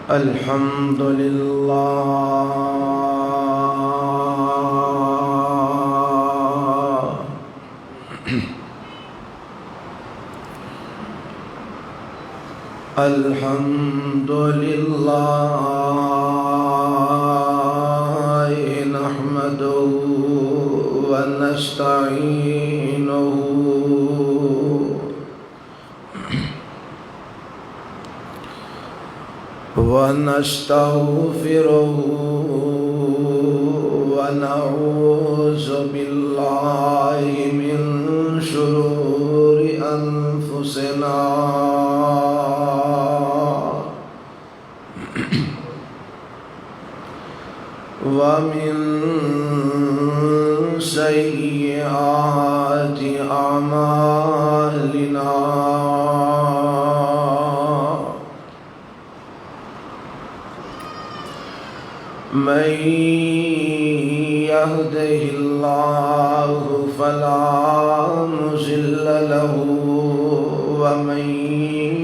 الحمد لله الحمد لله نحمده ونستعينه ونستغفره ونعوذ بالله من شرور أنفسنا ومن سيئات أعمالنا من يهده الله فلا مضل له ومن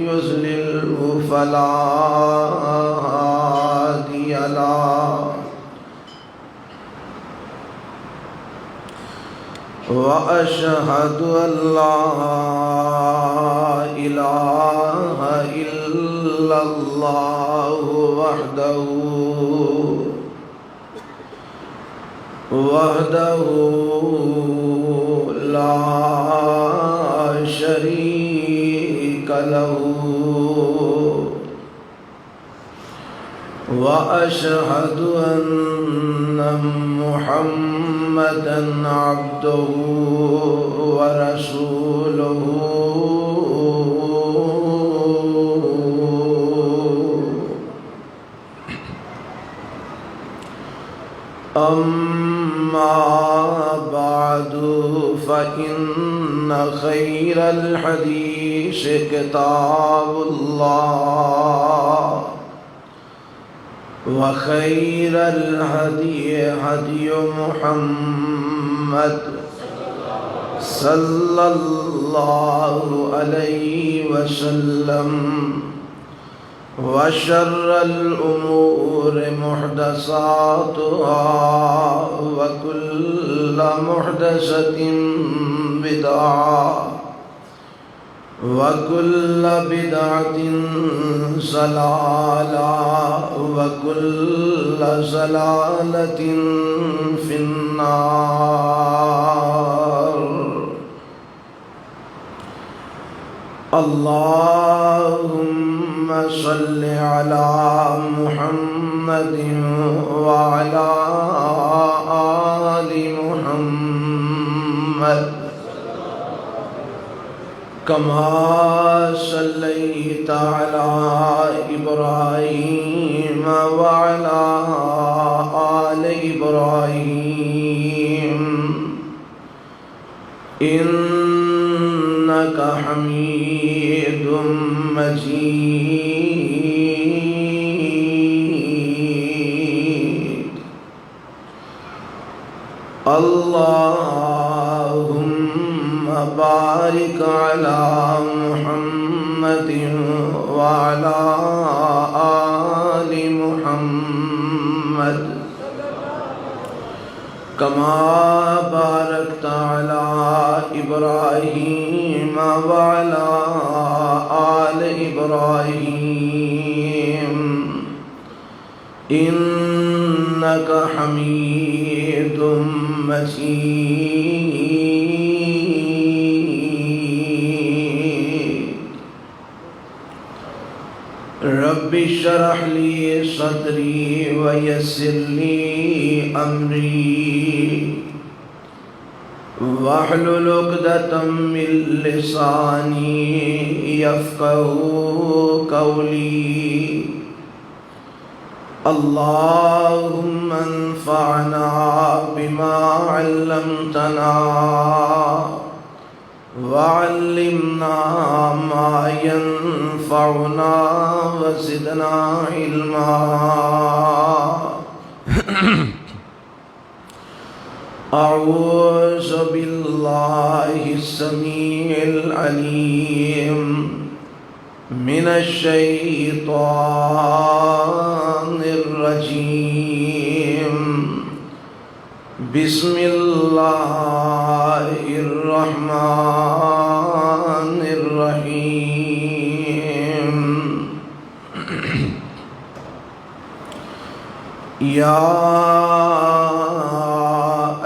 يضلل فلا هادي له وأشهد أن لا إله إلا الله وحده لا شريك له وأشهد أن محمدًا عبده ورسوله أما بعد فإن خير الحديث كتاب الله وخير الهدي هدي محمد صلى الله عليه وسلم وشر الأمور محدثاتها وكل محدثة بدعة وكل بدعة ضلالة وكل ضلالة في النار. اللهم صل على محمد وعلى آل محمد كما صليت على إبراهيم وعلى آل إبراهيم إنك حميد مجيد. اللهم بارك على محمد وعلى آل محمد كما باركت على إبراهيم وعلى آل إبراهيم إنك حميد مجيد. رب اشرح لي صدري ويسر لي أمري واحلل عقدة من لساني يفقهوا قولي. اللهم انفعنا بما علمتنا وعلمنا ما ينفعنا وزدنا علما. أعوذ بالله السميع العليم من الشیطان الرجیم بسم اللہ الرحمن الرحیم یا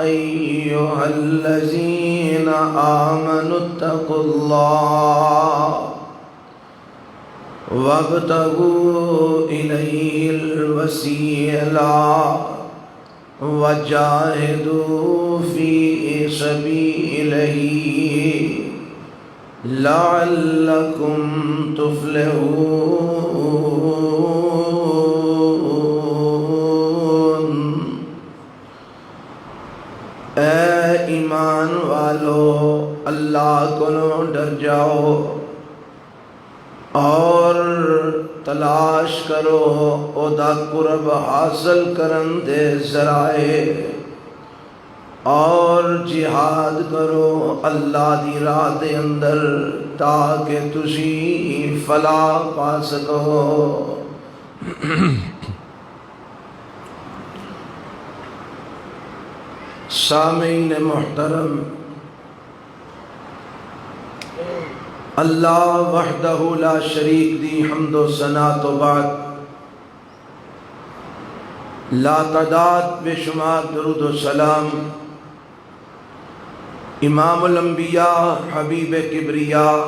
ایہا الذین آمنوا اتقوا اللہ وابتغوا الیہ الوسیلہ وجاہدوا فی سبیلہ لعلکم تفلحون۔ اے ایمان والو، اللہ کو ڈر جاؤ اور تلاش کرو اودا قرب حاصل کرن دے ذرائع، اور جہاد کرو اللہ دی راہ دے اندر تاکہ تسی فلاح پا سکو۔ سامعین محترم، اللہ وحدہ لا شریک دی حمد و ثنا تو بعد لا تعداد بے شمار درود و سلام امام الانبیاء حبیب کبریاء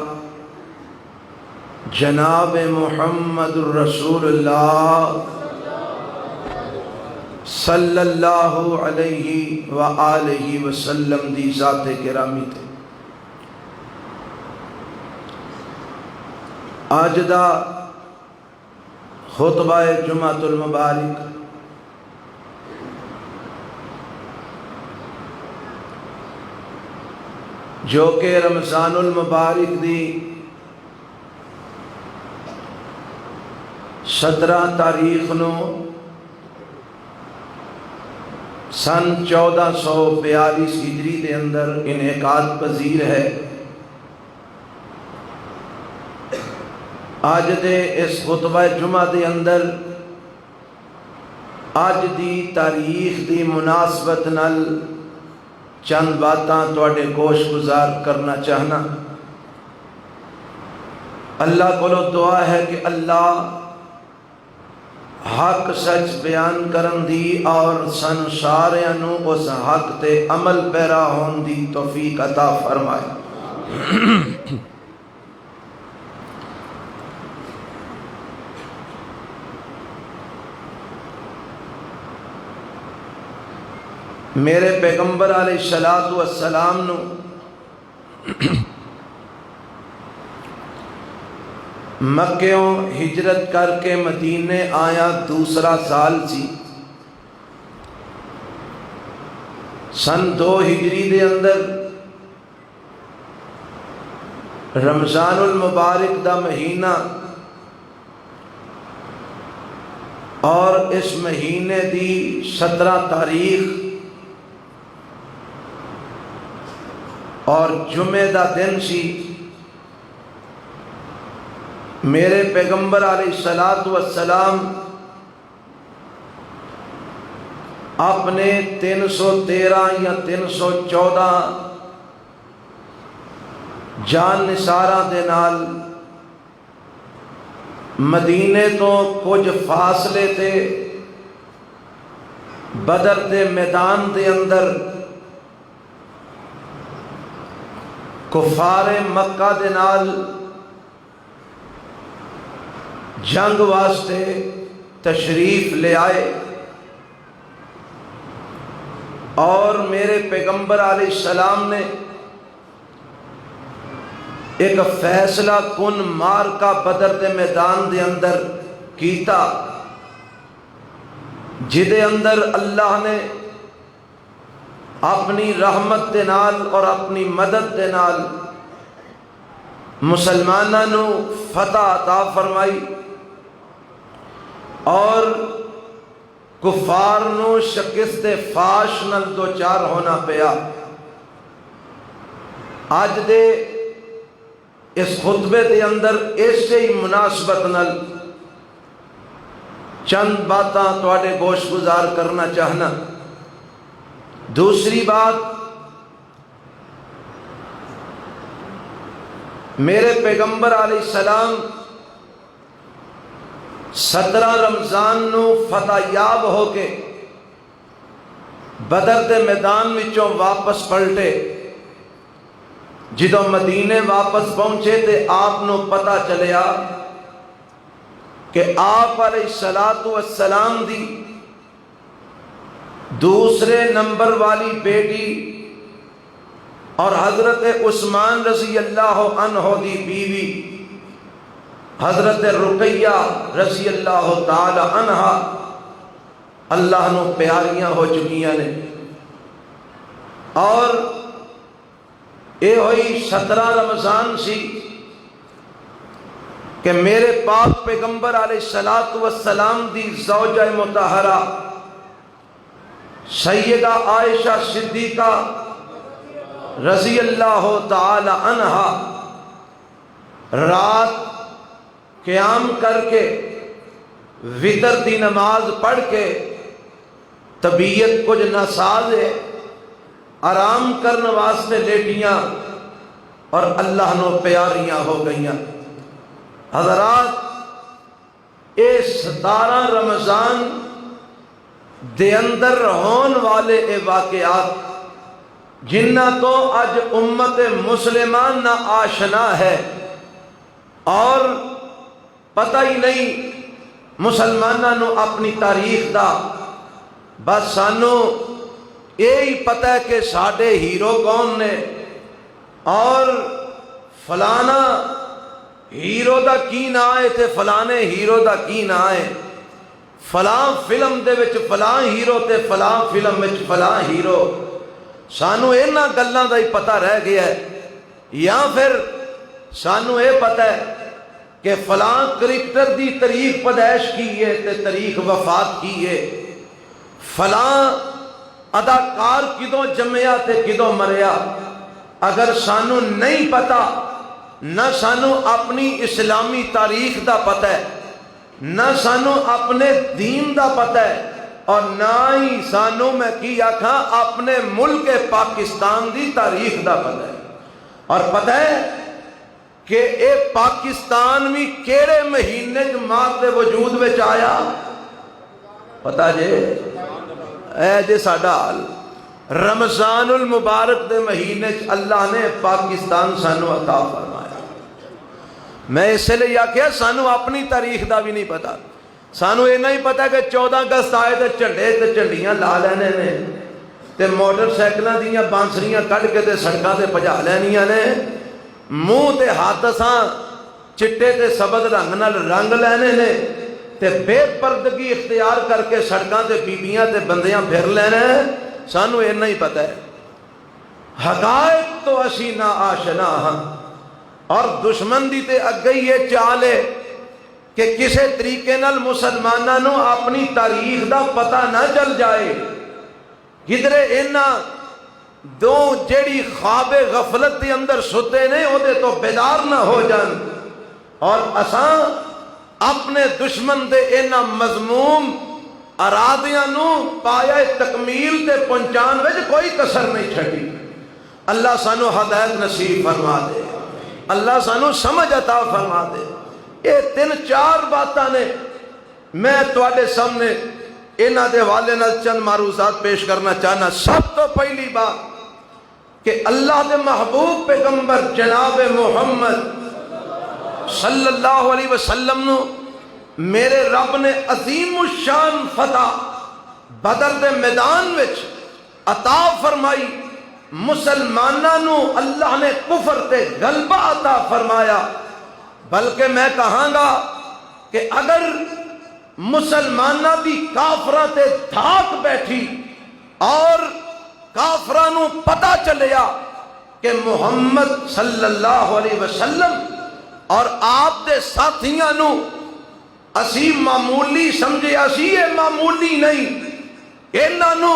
جناب محمد الرسول اللہ صلی اللہ علیہ وآلہ وسلم دی ذات کرامی تے۔ آج دا خطبہ جمعۃ المبارک جو کہ رمضان المبارک دی 17 تاریخ نو سن 1442 ہجری دے اندر انعقاد پذیر ہے۔ آج دے اس خطبہ جمعہ دے اندر آج دی تاریخ دی مناسبت نال چند باتاں تواڈے گوش گزار کرنا چاہنا۔ اللہ کو دعا ہے کہ اللہ حق سچ بیان کرن دی اور سن ساریاں نو اس حق تے عمل پیرا ہون دی توفیق عطا فرمائے۔ میرے پیغمبر علیہ السلام نو مکیوں ہجرت کر کے مدینے آیا دوسرا سال سی۔ سن 2 ہجری دے اندر رمضان المبارک دا مہینہ اور اس مہینے دی 17 تاریخ اور جمعہ دا دن سی۔ میرے پیغمبر علیہ السلام اپنے 313 یا 314 جان نثاراں دے نال مدینے تو کچھ فاصلے تے بدر دے میدان دے اندر کفار مکہ دے نال جنگ واسطے تشریف لے آئے، اور میرے پیغمبر علیہ السلام نے ایک فیصلہ کن مارکا بدر دے میدان دے اندر کیتا، جدے اندر اللہ نے اپنی رحمت دے نال اور اپنی مدد دے نال مسلماناں نو فتح عطا فرمائی اور کفار نو شکست فاش نال دوچار ہونا پیا۔ آج دے اس خطبے دے اندر ایسے ہی مناسبت نال چند باتاں تواڈے گوش گزار کرنا چاہنا۔ دوسری بات، میرے پیغمبر علیہ السلام 17 رمضان نو فتح یاب ہو کے بدر دے میدان وچوں واپس پلٹے۔ جدوں مدینے واپس پہنچے تے آپ نو پتہ چلیا کہ آپ علیہ السلام دی دوسرے نمبر والی بیٹی اور حضرت عثمان رضی اللہ عنہ دی بیوی حضرت رقیہ رضی اللہ تعالی عنہ اللہ نو پیاریاں ہو چکیاں نے، اور اے ہوئی 17 رمضان سی کہ میرے پاک پیغمبر علیہ السلام دی زوجہ مطہرہ سیدہ عائشہ صدیقہ رضی اللہ تعالی عنہا رات قیام کر کے وتر دی نماز پڑھ کے طبیعت کچھ ناساز ہے، آرام کرنے واسطے لیٹیاں اور اللہ نو پیاریاں ہو گئیاں۔ حضرات، اے 17 رمضان دے اندر ہون والے اے واقعات جنہ تو اج امت مسلمان نہ آشنا ہے، اور پتہ ہی نہیں مسلمانوں نو اپنی تاریخ دا، بس سانو یہی پتہ ہے کہ ساڈے ہیرو کون نے، اور فلانا ہیرو دا کی نام ہے تے فلانے ہیرو دا کی نام ہے، فلاں فلم دے وچ فلاں ہیرو تے فلاں فلم وچ فلاں ہیرو۔ سانو انہاں گلاں دا ہی پتہ رہ گیا ہے، یا پھر سانو یہ پتہ ہے کہ فلاں کرکٹر دی تاریخ پیدائش کی ہے تے تاریخ وفات کی ہے، فلاں اداکار کدوں جمیا تے کدوں مریا۔ اگر سانو نہیں پتہ، نہ سانو اپنی اسلامی تاریخ دا پتہ ہے، نہ سانو اپنے دین دا پتہ ہے، اور نہ ہی سانو میں کی آکھاں اپنے ملک پاکستان دی تاریخ دا پتہ ہے۔ اور پتہ ہے کہ اے پاکستان بھی کیڑے مہینے ماہ دے وجود وچ آیا، پتہ جے اے جے ساڈا حال رمضان المبارک دے مہینے اللہ نے پاکستان سانو عطا فرمایا۔ میں اس لیے آکھیا سانو اپنی تاریخ دا بھی نہیں پتا، سانو یہ نہیں پتا کہ 14 اگست آئے تے جھنڈے تے جھنڈیاں لا لینے نے تے موٹر سائیکلاں دیاں بانسریاں کڈ کے تے سڑکاں تے بھجا لینیاں نے، منہ تے ہاتھ اساں چٹے تے سبز رنگ نال رنگ لینے نے تے بے پردگی اختیار کر کے سڑکاں تے بیبیاں تے بندیاں پھر لینے، سانو یہ نہیں پتا ہے۔ حقائق تو اسی نہ آشنا ہاں، اور دشمن دی تے اگئی یہ چال ہے کہ کسے طریقے نال مسلمانوں نو اپنی تاریخ دا پتہ نہ چل جائے، کدھرے انہاں دو جیڑی خواب غفلت دے اندر ستے نے او دے تو بیدار نہ ہو جان، اور اساں اپنے دشمن دے انہاں مضموم ارادیاں نو پایا تکمیل تے پہنچان وچ کوئی کسر نہیں چھٹی۔ اللہ سانو ہدایت نصیب فرما دے، اللہ سانو سمجھ عطا فرما دے۔ یہ 3-4 باتاں نے میں تواڈے سامنے انہاں دے حوالے نال چند معروضات پیش کرنا چاہنا۔ سب تو پہلی بات کہ اللہ دے محبوب پیغمبر جناب محمد صلی اللہ علیہ وسلم نو میرے رب نے عظیم الشان فتح بدر دے میدان وچ عطا فرمائی، مسلماناں نو اللہ نے کفر تے غلبہ عطا فرمایا۔ بلکہ میں کہاں گا کہ اگر مسلمانہ دی کافراں تے دھاک بیٹھی اور کافراں نو پتہ چلیا کہ محمد صلی اللہ علیہ وسلم اور آپ دے ساتھیاں نو اسی معمولی سمجھے، اسی یہ معمولی نہیں، انہاں نو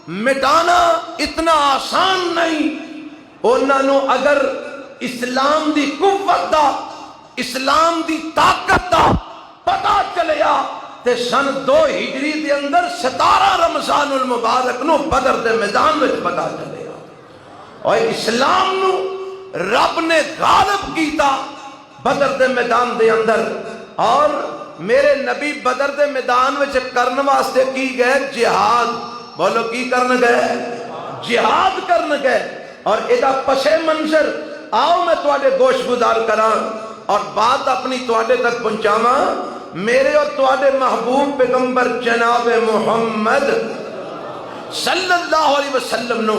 مٹانا اتنا آسان نہیں، انہاں نو اگر اسلام دی قوت دا، اسلام دی طاقت دا پتا چلیا تے سن 2 ہجری دے اندر 17 رمضان المبارک نو بدر دے میدان وچ پتا چلیا، اور اسلام نو رب نے غالب کیتا بدر دے میدان دے اندر۔ اور میرے نبی بدر دے میدان وچ کرن واسطے کی گئے جہاد، بولو کی کرن گئے؟ جہاد کرن گئے۔ اور ایدہ پس منظر آؤ میں تواڈے گوش گزار کراں اور بات اپنی تواڈے تک پہنچاواں۔ میرے اور تواڈے محبوب پیغمبر جناب محمد صلی اللہ علیہ وسلم نو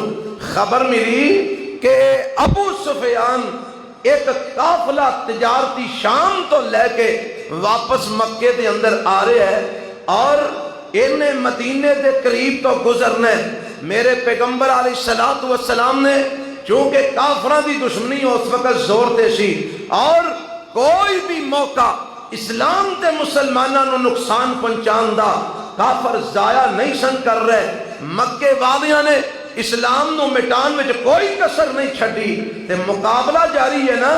خبر ملی کہ ابو سفیان ایک قافلہ تجارتی شام تو لے کے واپس مکے دے اندر آ رہے ہیں، اور انہیں مدینے دے قریب تو گزرنے۔ میرے پیغمبر علیہ السلام نے چونکہ کافروں دی دشمنی اس وقت زور تے سی، اور کوئی بھی موقع اسلام تے مسلمانوں نو نقصان پہنچان دا کافر ضائع نہیں سن کر رہے۔ مکے والیاں نے اسلام نو مٹان وچ کوئی کسر نہیں چھڈی، تے مقابلہ جاری ہے نا۔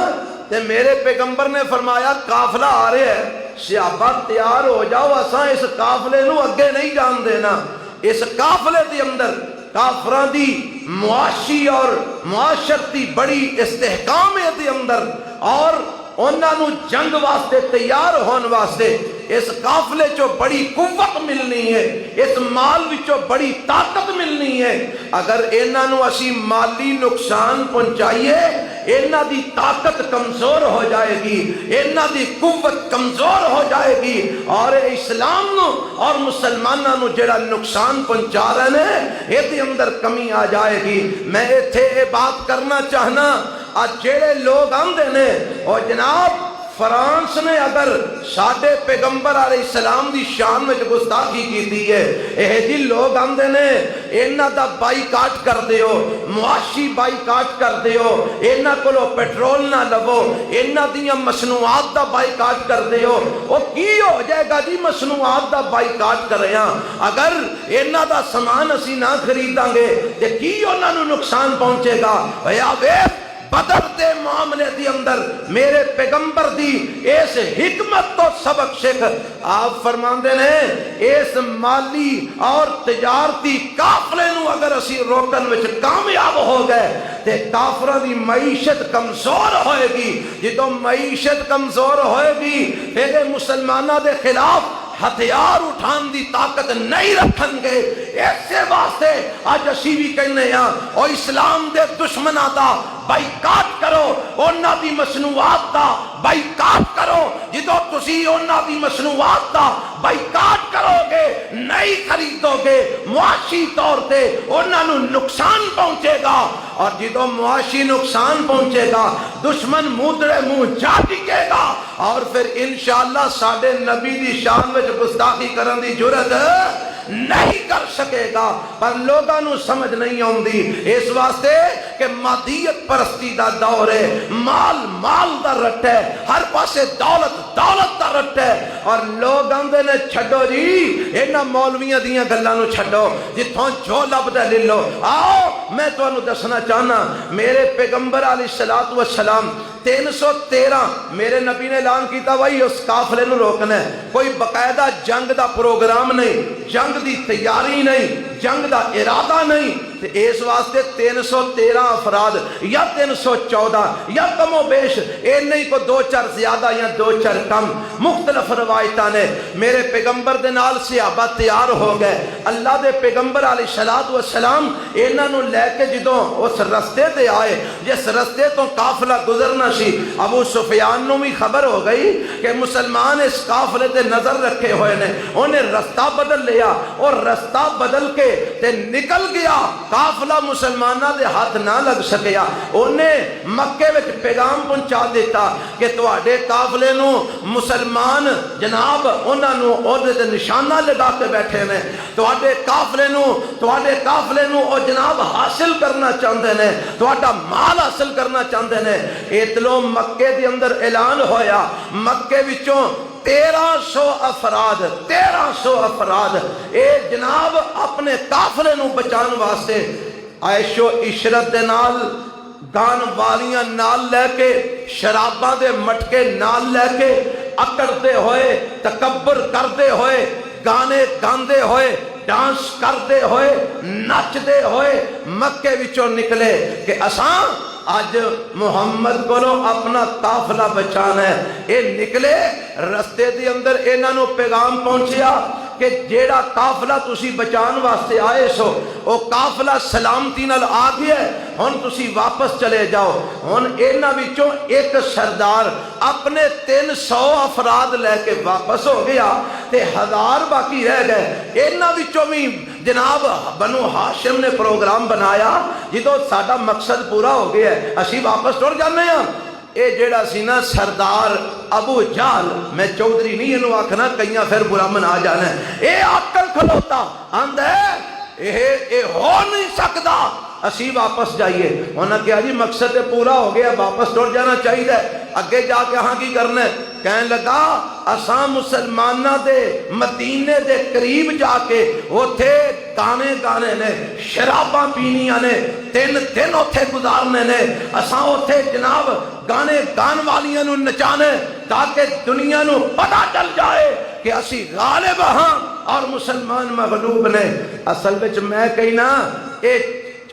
تے میرے پیغمبر نے فرمایا قافلہ آ رہے ہے، صحابہ تیار ہو جاؤ، اساں اس قافلے نو اگے نہیں جان دینا۔ اس قافلے دے اندر کافران دی معاشی اور معاشرتی بڑی استحکام ہے دے اندر، اور انہاں نو جنگ واسطے تیار ہون واسطے اس قافلے چو بڑی قوت ملنی ہے، اس مال وچو بڑی طاقت ملنی ہے۔ اگر انہاں نو اسی مالی نقصان پہنچائیے، انہاں دی طاقت کمزور ہو جائے گی، انہاں دی قوت کمزور ہو جائے گی، اور اسلام نو اور مسلمانوں نو جڑا نقصان پہنچا رہے ہیں یہ دی اندر کمی آ جائے گی۔ میں ایتھے یہ بات کرنا چاہنا، آج جڑے لوگ آندے نے اور جناب فرانس نے اگر ساڈے پیغمبر علیہ السلام دی شان میں گستاخی کی دی ہے، یہ جی لوگ آندے نے انہاں دا بائیکاٹ کر دیو، معاشی بائیکاٹ کر دیو، انہاں کولو پیٹرول نہ لو، انہاں دیاں مصنوعات دا بائیکاٹ کر دیو۔ وہ کی ہو جائے گا جی مصنوعات دا بائیکاٹ کر رہے ہیں؟ اگر انہاں دا سامان اسی نہ خریداں گے تے کی انہاں نو نقصان پہنچے گا؟ یا ویکھ بدر دے معاملے دی اندر میرے پیغمبر دی اس حکمت تو سبق سکھ۔ آپ فرماندے نے اس مالی اور تجارتی قافلے نو اگر اسی روکن وچ کامیاب ہو گئے تے کافراں دی معیشت کمزور ہوئے گی۔ جدوں معیشت کمزور ہوئے گی پھر مسلماناں دے خلاف ہتھیار اٹھان دی طاقت نہیں رکھن گے۔ ایسے واسطے آج اسی بھی کہنے ہیں اور اسلام دے دشمناں دا بائیکاٹ کرو، انہاں دی مصنوعات دا بائیکاٹ کرو۔ جدو تسی انہاں دی مصنوعات دا بائیکاٹ کرو گے، نہیں خریدو گے، معاشی طور تے انہاں نو نقصان پہنچے گا، اور جدو معاشی نقصان پہنچے گا دشمن مودرے منہ جا ٹکے گا، اور پھر انشاءاللہ ساڈے نبی دی شان وچ گستاخی کرن دی جرت نہیں کر سکے گا۔ پر لوگاں نو سمجھ نہیں آؤندی، اس واسطے کہ مادیت پرستی دا دور ہے، مال مال دا رٹ ہے، ہر پاسے دولت دولت دا رٹ ہے، اور لوگ آندے نے چھڈو جی انہاں مولویاں دیاں گلاں نو چھڈو، جتھوں جو لبدا لے لو۔ آؤ میں تانوں دسنا چاہنا، میرے پیغمبر علیہ السلام 313 میرے نبی نے اعلان کیتا بھائی اس قافلے نو روکنا ہے۔ کوئی باقاعدہ جنگ دا پروگرام نہیں، جنگ دی تیاری نہیں، جنگ دا ارادہ نہیں، اس واسطے 313 افراد یا 314 یا کم و بیش اے نہیں کو 2-4 زیادہ یا 2-4 کم، مختلف روایتاں نے۔ میرے پیغمبر دے نال صحابہ تیار ہو گئے، اللہ دے پیغمبر علیہ السلام انہاں نو لے کے جدوں اس رستے تے آئے جس رستے تو قافلہ گزرنا سی، ابو سفیان نو بھی خبر ہو گئی کہ مسلمان اس قافلے تے نظر رکھے ہوئے نے، انہیں رستہ بدل لیا اور رستہ بدل کے تے نکل گیا، قافلہ مسلمانہ دے ہاتھ نہ لگ سکیا۔ انہیں مکے وچ پیغام پہنچا دیتا کہ تواڈے قافلے نو مسلمان جناب انہاں نو عہدے تے نشانہ لگا کے بیٹھے نے، تواڈے قافلے نو او جناب حاصل کرنا چاہندے نے، تواڈا مال حاصل کرنا چاہندے نے۔ اتلو مکے دے اندر اعلان ہویا، مکے وچوں 1300 افراد اے جناب اپنے قافلے نو بچان واسطے عیش و عشرت دے نال گان والیاں نال لے کے شراباں دے مٹکے نال لے کے اکڑتے ہوئے تکبر کرتے ہوئے گانے گاندے ہوئے ڈانس کرتے ہوئے نچدے ہوئے مکے وچوں نکلے کہ اساں آج محمد کو اپنا قافلہ بچانا ہے. اے نکلے رستے دی اندر انہاں نو پیغام پہنچیا کہ جیڑا قافلہ تسی بچان واسطے آئے سو او قافلہ سلامتی نال آ گیا ہے, ہن تسی واپس چلے جاؤ. ہن انہاں وچوں ایک سردار اپنے 300 افراد لے کے واپس ہو گیا تے 1000 باقی رہ گئے. انہاں وچوں بھی جناب بنو ہاشم نے پروگرام بنایا جدوں ساڈا مقصد پورا ہو گیا ہے اسی واپس ٹر جانے ہاں. اے جیڑا سی نا سردار ابو جہل, میں چودھری نہیں انہوں آکھنا کئیاں پھر برا منا جانا ہے, اے عقل کھلوتا آندہ ہے اے ہو نہیں سکتا اسی واپس جائیے. انہوں نے کہا جی مقصد پورا ہو گیا واپس ٹر جانا چاہیے. اگے جا کے ہاں کی کرنا ہے؟ کہنے لگا اساں مسلمانہ دے مدینے دے قریب جا کے اوتھے گانے گانے نے, شراباں پینیاں نے, 3 دن اوتھے گزارنے نے. اساں اوتھے جناب گانے گان والیاں نو نچانے تاکہ دنیا نو پتہ چل جائے کہ اسی غالب ہاں اور مسلمان مغلوب نے. اصل وچ میں کہنا اے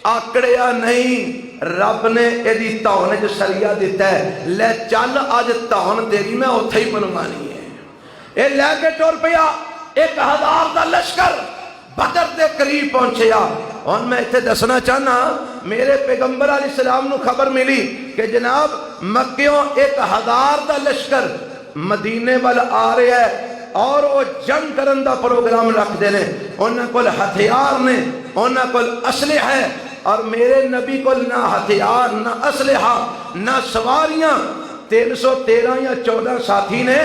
آکڑیا نہیں, رب نے ایدی تاؤن جو سریعہ دیتا ہے لے چل آج تاؤن تیری میں اتھے ہی بنوانی ہے. اے لے کے ٹور پیا 1000 دا لشکر بدر دے قریب پہنچیا. اور میں اتھے دسنا چاہنا میرے پیغمبر علیہ السلام نو خبر ملی کہ جناب مکیوں 1000 دا لشکر مدینے وال آ رہا ہے اور وہ جنگ کرن دا پروگرام رکھ دینے. انہاں کول ہتھیار نے, انہاں کول اسلحہ ہے, اور میرے نبی کو نہ ہتھیار نہ اسلحہ نہ سواریاں. 313 یا 14 ساتھی نے,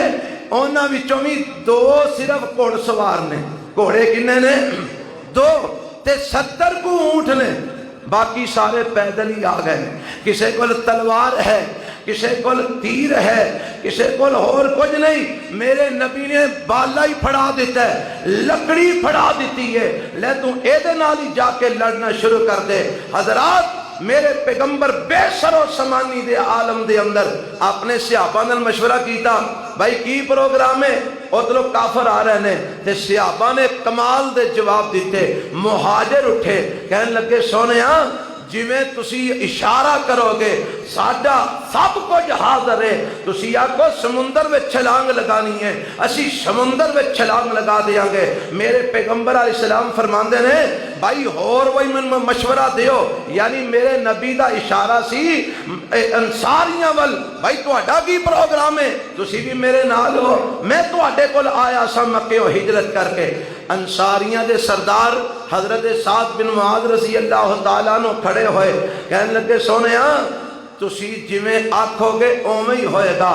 انہاں وچوں بھی 2 صرف گھوڑ سوار نے. گھوڑے کنے نے 2 تے 70 کو اونٹ نے, باقی سارے پیدل ہی آ گئے. کسے کو تلوار ہے, کسے کو تیر ہے, کسے کو اور کچھ نہیں. میرے نبی نے بالا ہی پھڑا دیتا ہے, لکڑی پھڑا دیتی ہے, لے تو ایدے نالی جا کے لڑنا شروع کر دے. حضرات میرے پیغمبر بے سر و سمانی دے عالم دے اندر اپنے صحابہ نے مشورہ کیتا بھائی کی پروگرام ہے, اور لوگ کافر آ رہے ہیں. تے صحابہ نے کمال دے جواب دیتے. مہاجر اٹھے کہنے لگے سونیا جی میں تسی اشارہ کرو گے ساڈا سب کچھ حاضر ہے. تسی آکو سمندر میں چھلانگ لگانی ہے, اسی سمندر میں چھلانگ لگا دیاں گے. میرے پیغمبر علیہ السلام فرماندے نے بھائی اور وہی من مشورہ دیو, یعنی میرے نبی دا اشارہ سی انصاریاں وال بھائی تہاڈا کی پروگرام ہے, تسی بھی میرے نال ہو, میں تہاڈے کول آیا سا مکیوں ہجرت کر کے. انصاریاں دے سردار حضرت سعد بن معاذ رضی اللہ تعالیٰ عنہ کھڑے ہوئے کہنے لگے سونیا تسی جویں آکھو گے اوویں ہی ہوئے گا.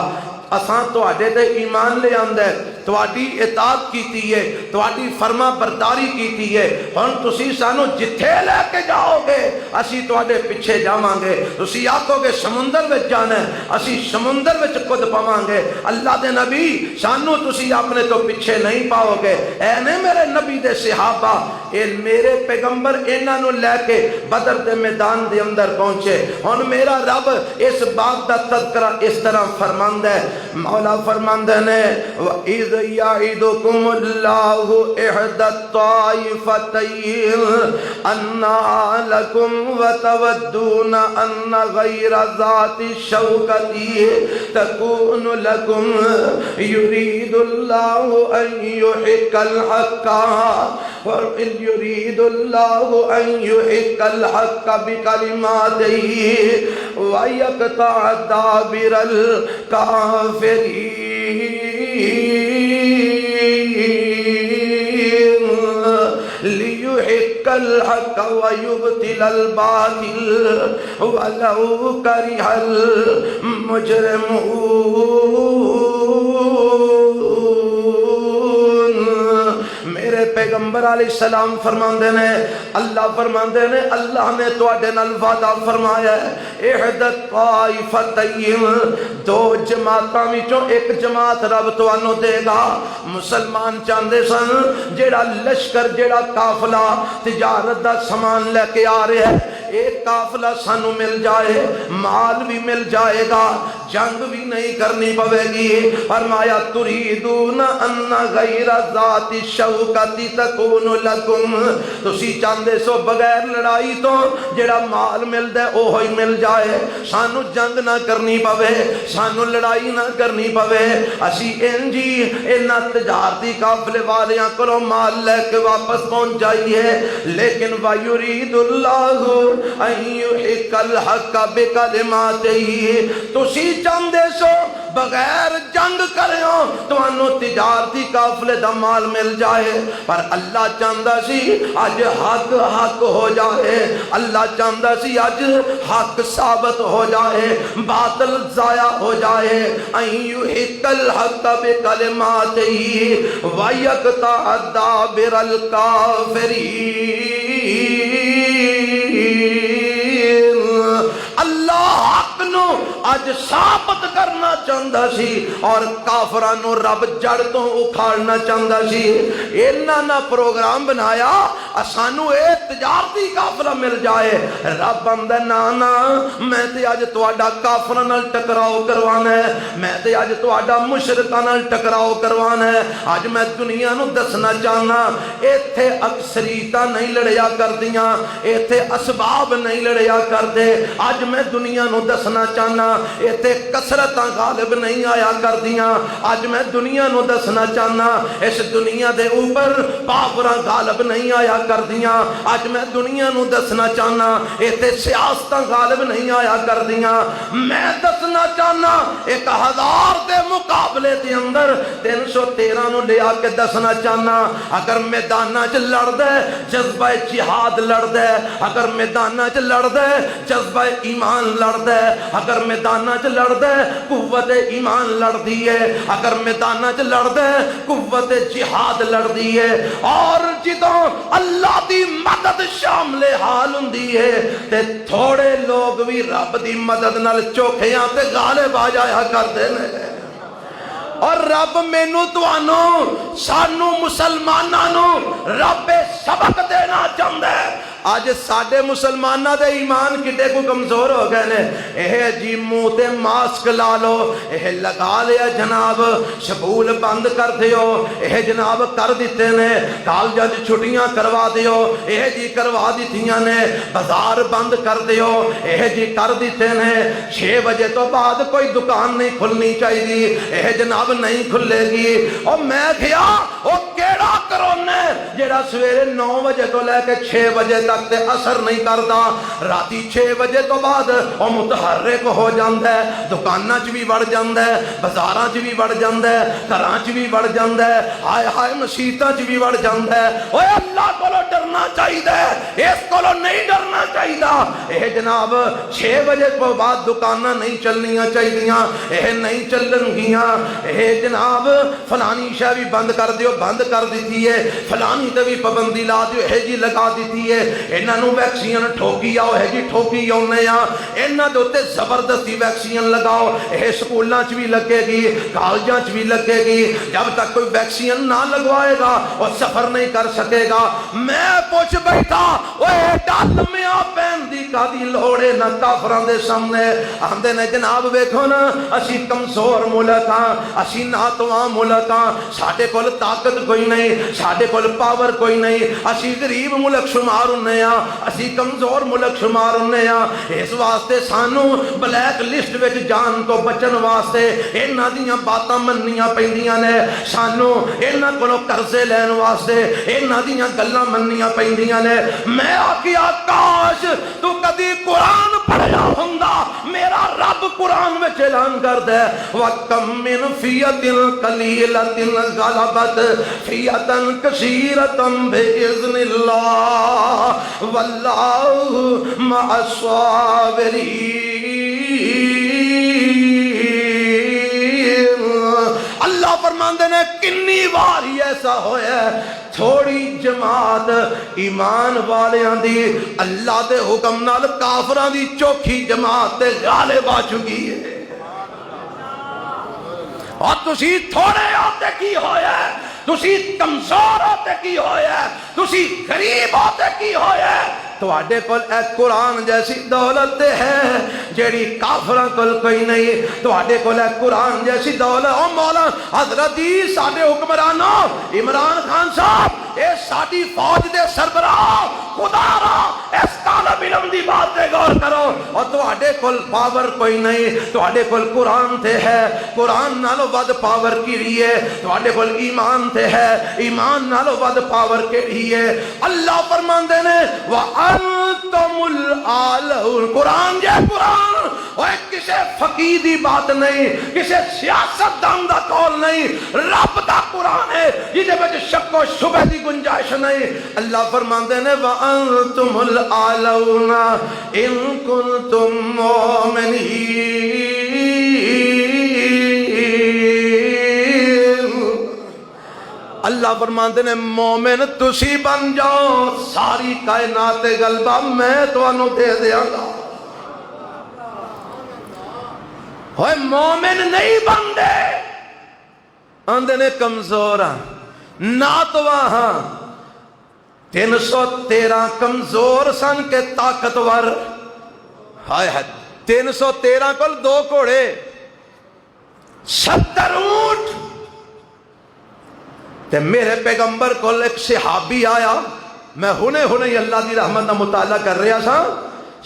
اساں تواڈے تے ایمان لے آندا ہے, تواڈی اطاعت کیتی ہے, تواڈی فرما برداری کیتی ہے. ہن تسی سانو جتھے لے کے جاؤ گے اسی تواڈے پیچھے جاواں گے. تسی آکھو گے سمندر وچ جانا ہے, اسی سمندر وچ کود پاواں گے. اللہ دے نبی سانو تسی اپنے تو پیچھے نہیں پاؤ گے. اے نے میرے نبی دے صحابہ, اے میرے پیغمبر انہاں نو لے کے بدر دے میدان دے اندر پہنچے. ہن میرا رب اس بات دا تذکرہ اس طرح فرماندا ہے. مولا فرماندے نے وَإِذْ يَعِدُكُمُ اللَّهُ إِحْدَى الطَّائِفَتَيْنِ أَنَّهَا لَكُمْ وَتَوَدُّونَ أَنَّ غَيْرَ ذَاتِ الشَّوْكَةِ تَكُونُ لَكُمْ يُرِيدُ اللَّهُ أَن يُحِقَّ الْحَقَّ بِكَلِمَاتِهِ وَيَقْطَعَ دَابِرَ الْكَافِرِينَ لِيُحِقَّ الْحَقَّ وَيُبْطِلَ الْبَاطِلَ وَلَوْ كَرِهَ الْمُجْرِمُونَ. میرے پیغمبر علیہ السلام فرماندے نے اللہ فرماندے نے اللہ نے تواڈے نال وعدہ فرمایا ہے احدت طائفتین دو جماعتاں وچوں ایک جماعت رب تانوں دے گا مسلمان چاہندے سن جیڑا لشکر جیڑا قافلہ تجارت دا سامان لے کے آ رہا ہے ایک قافلہ سانو مل جائے مال بھی مل جائے گا جنگ بھی نہیں کرنی پوے گی فرمایا تریدون ان غیر ذات الشوکۃ تکون لکم تسی چاہندے سو بغیر لڑائی تو جڑا مال ملدا ہے اوہی مل جائے سانو جنگ نہ کرنی پوے سانو لڑائی نہ کرنی پوے اسی انجی انہاں تجارتی قافلے والیاں کولوں مال لے کے واپس پہنچ جائیے لیکن وَيُرِيدُ اللَّهُ أَن يُحِقَّ الْحَقَّ بِكَلِمَاتِهِ تسی چاہندے سو بغیر جنگ کریوں تو انو تجارتی قافلے دا مال مل جائے پر اللہ چاہندہ سی آج حق حق ہو جائے اللہ چاہندہ سی آج حق ثابت ہو جائے باطل ضائع ہو جائے ان یحق الحق بکلماتہ ویقطع دابر الکافرین اللہ حق نو آج ثابت کرنا چاہتا سی اور کافرانو رب جڑ تو اکھاڑنا چاہتا سی انہاں نہ پروگرام بنایا اسانو ایک تجارتی قافلہ مل جائے رب آندا نا میں تے اج تواڈا کافراں نال ٹکراؤ کروانا ہے میں تے اج تواڈا مشرکاں نال ٹکراؤ کروانا ہے اج میں دنیا نو دسنا چاہنا ایتھے اکثریتاں نہیں لڑیا کردیاں ایتھے اسباب نہیں لڑیا کردے اج میں دنیا نو دسنا چاہنا ایتھے کثرتاں غالب نہیں آیا کردیاں اج میں دنیا نو دسنا چاہنا اس دنیا دے اوپر پاوراں غالب نہیں آیا کردیاں اج میں دنیا نو دسنا چاہنا ایتھے سیاستاں غالب نہیں آیا کردیاں میں دسنا چاہنا 1000 دے مقابلے دے اندر 313 نو لے آ کے دسنا چاہنا اگر میداناں وچ لڑدا ہے جذبہ جہاد لڑدا ہے اگر میداناں وچ لڑدا ہے جذبہ ایمان لڑدا ہے اگر میداناں وچ لڑدا ہے قوت ایمان لڑدی ہے اگر میداناں وچ لڑدا ہے قوت جہاد لڑدی ہے اور جدوں اللہ دی مدد شامل حال ہوندی ہے تے تھوڑے لوگ بھی رب دی مدد نال چوکھیاں تے غالب آ جایا کردے نے اور رب مینوں تانوں سانوں مسلماناں نوں رب سبق دینا چاہندا ہے آج ساڈے مسلمانہ دے ایمان کڈے کو کمزور ہو گئے نے اے جی منہ تے ماسک لا لو اے لگا لیا جناب سکول بند کر دیو اے جناب کر دیتے نے کالجاں دی چھٹیاں کروا دیو اے جی کروا دیتیاں نے بازار بند کر دیو اے جی کر دیتے نے 6 بجے تو بعد کوئی دکان نہیں کھلنی چاہیے اے جناب نہیں کھلے گی اور میں کیا او کیڑا کرونا جیڑا سویرے 9 بجے تو لے کے 6 بجے تک تے اثر نہیں کرتا راتی 6 بجے تو بعد او متحرک ہو جاندا ہے دکاناں چ بھی وڑ جاندا ہے بازاراں چ بھی وڑ جاندا ہے گھراں چ بھی وڑ جاندا ہے ہائے ہائے مسجداں چ بھی وڑ جاندا ہے اوے اللہ کولو ڈرنا چاہیے اس کولو نہیں ڈرنا چاہیے اے جناب 6 بجے تو بعد دکاناں نہیں چلنیاں چاہیے اے نہیں چلن گیاں اے جناب فلانی شے بھی بند کر دیو بند کر دیتی ہے فلانی تے بھی پابندی لا دیو اے جی لگا دیتی ہے انہاں نو ویکسین ٹھوکی آؤ ہے جی ٹھوکی آؤنے آ انہاں دے اوتے زبردستی ویکسین لگاؤ اے سکولاں چ بھی لگے گی کالجاں چ بھی لگے گی جب تک کوئی ویکسین نہ لگوائے گا وہ سفر نہیں کر سکے گا میں پوچھ بیٹھا اوے ڈال میاں پین دی کادی لوڑے نہ کافراں دے سامنے آندے نے جناب ویکھو نا اسی کمزور ملک ہاں اسی ناتواں ملک ہاں ساڈے کول طاقت کوئی نہیں ساڈے کول پاور کوئی نہیں اسی غریب ملک شمار ہونے ہاں اسی کمزور ملک شمار ہونے ہاں اس واسطے سانو بلیک لسٹ وچ جان تو بچن واسطے انہاں دیاں باتاں مننیاں پیندیاں نے سانو انہاں کولوں قرضے لین واسطے انہاں دیاں گلاں مننیاں پیندیاں نے میں آکھیا کاش تو کدی قرآن پڑھیا ہوندا میرا رب قرآن وچ اعلان کردا ہے وَكَمْ مِنْ فِيَةٍ قَلِيلَةٍ غَلَبَتْ فِيَةً كَثِيرَةً بِإِذْنِ اللَّهِ وَاللَّهُ مَعَ الصَّابِرِينَ اللہ فرماندے نے کنی بار ہی ایسا ہویا ہے تھوڑی جماعت ایمان والیاں دی اللہ دے حکم نال کافراں دی چوکھی جماعت تے غالب آ چکی ہے اور تسی تھوڑے ہوتے کی ہویا ہے تسی کمزور ہوتے کی ہویا ہے تسی غریب ہوتے کی ہویا ہے تواڈے کول اے قرآن جیسی دولت ہے جیڑی کافراں کول کوئی نہیں تواڈے کول اے قرآن جیسی دولت او مولا حضرت جی ساڈے حکمرانوں عمران خان صاحب اے ساڈی فوج دے سربراہ خدا را اس طالب علم دی بات تے غور کرو اور تواڈے کول پاور کوئی نہیں تواڈے کول قرآن تے ہے قرآن نالوں ود پاور کیڑی ہے تواڈے کول ایمان تے ہے ایمان نالوں ود پاور کیڑی ہے اللہ فرماندے نے وَأَنْتُمُ الْأَعْلَوْنَ قرآن جے قرآن وہ کسے فقیہ دی بات نہیں کسے سیاست دان دا قول نہیں رب دا قرآن ہے جدے وچ شک و شبہ دی گنجائش نہیں اللہ فرماندے نے وَأَنْتُمُ الْأَعْلَوْنَ إِن كُنتُم مُؤْمِنِينَ اللہ فرماندے نے مومن تسی بن جاؤ ساری کائنات غلبہ میں تو انہوں دے دیا گا ہوئے مومن نہیں بندے اندے نے کمزور نہ تو وہاں 313 کمزور سن کے طاقتور ہائے ہائے 313 کل 2 گھوڑے 70 اونٹ تے میرے پیغمبر کو ایک صحابی آیا میں ہنے اللہ دی رحمت کا مطالعہ کر رہا سا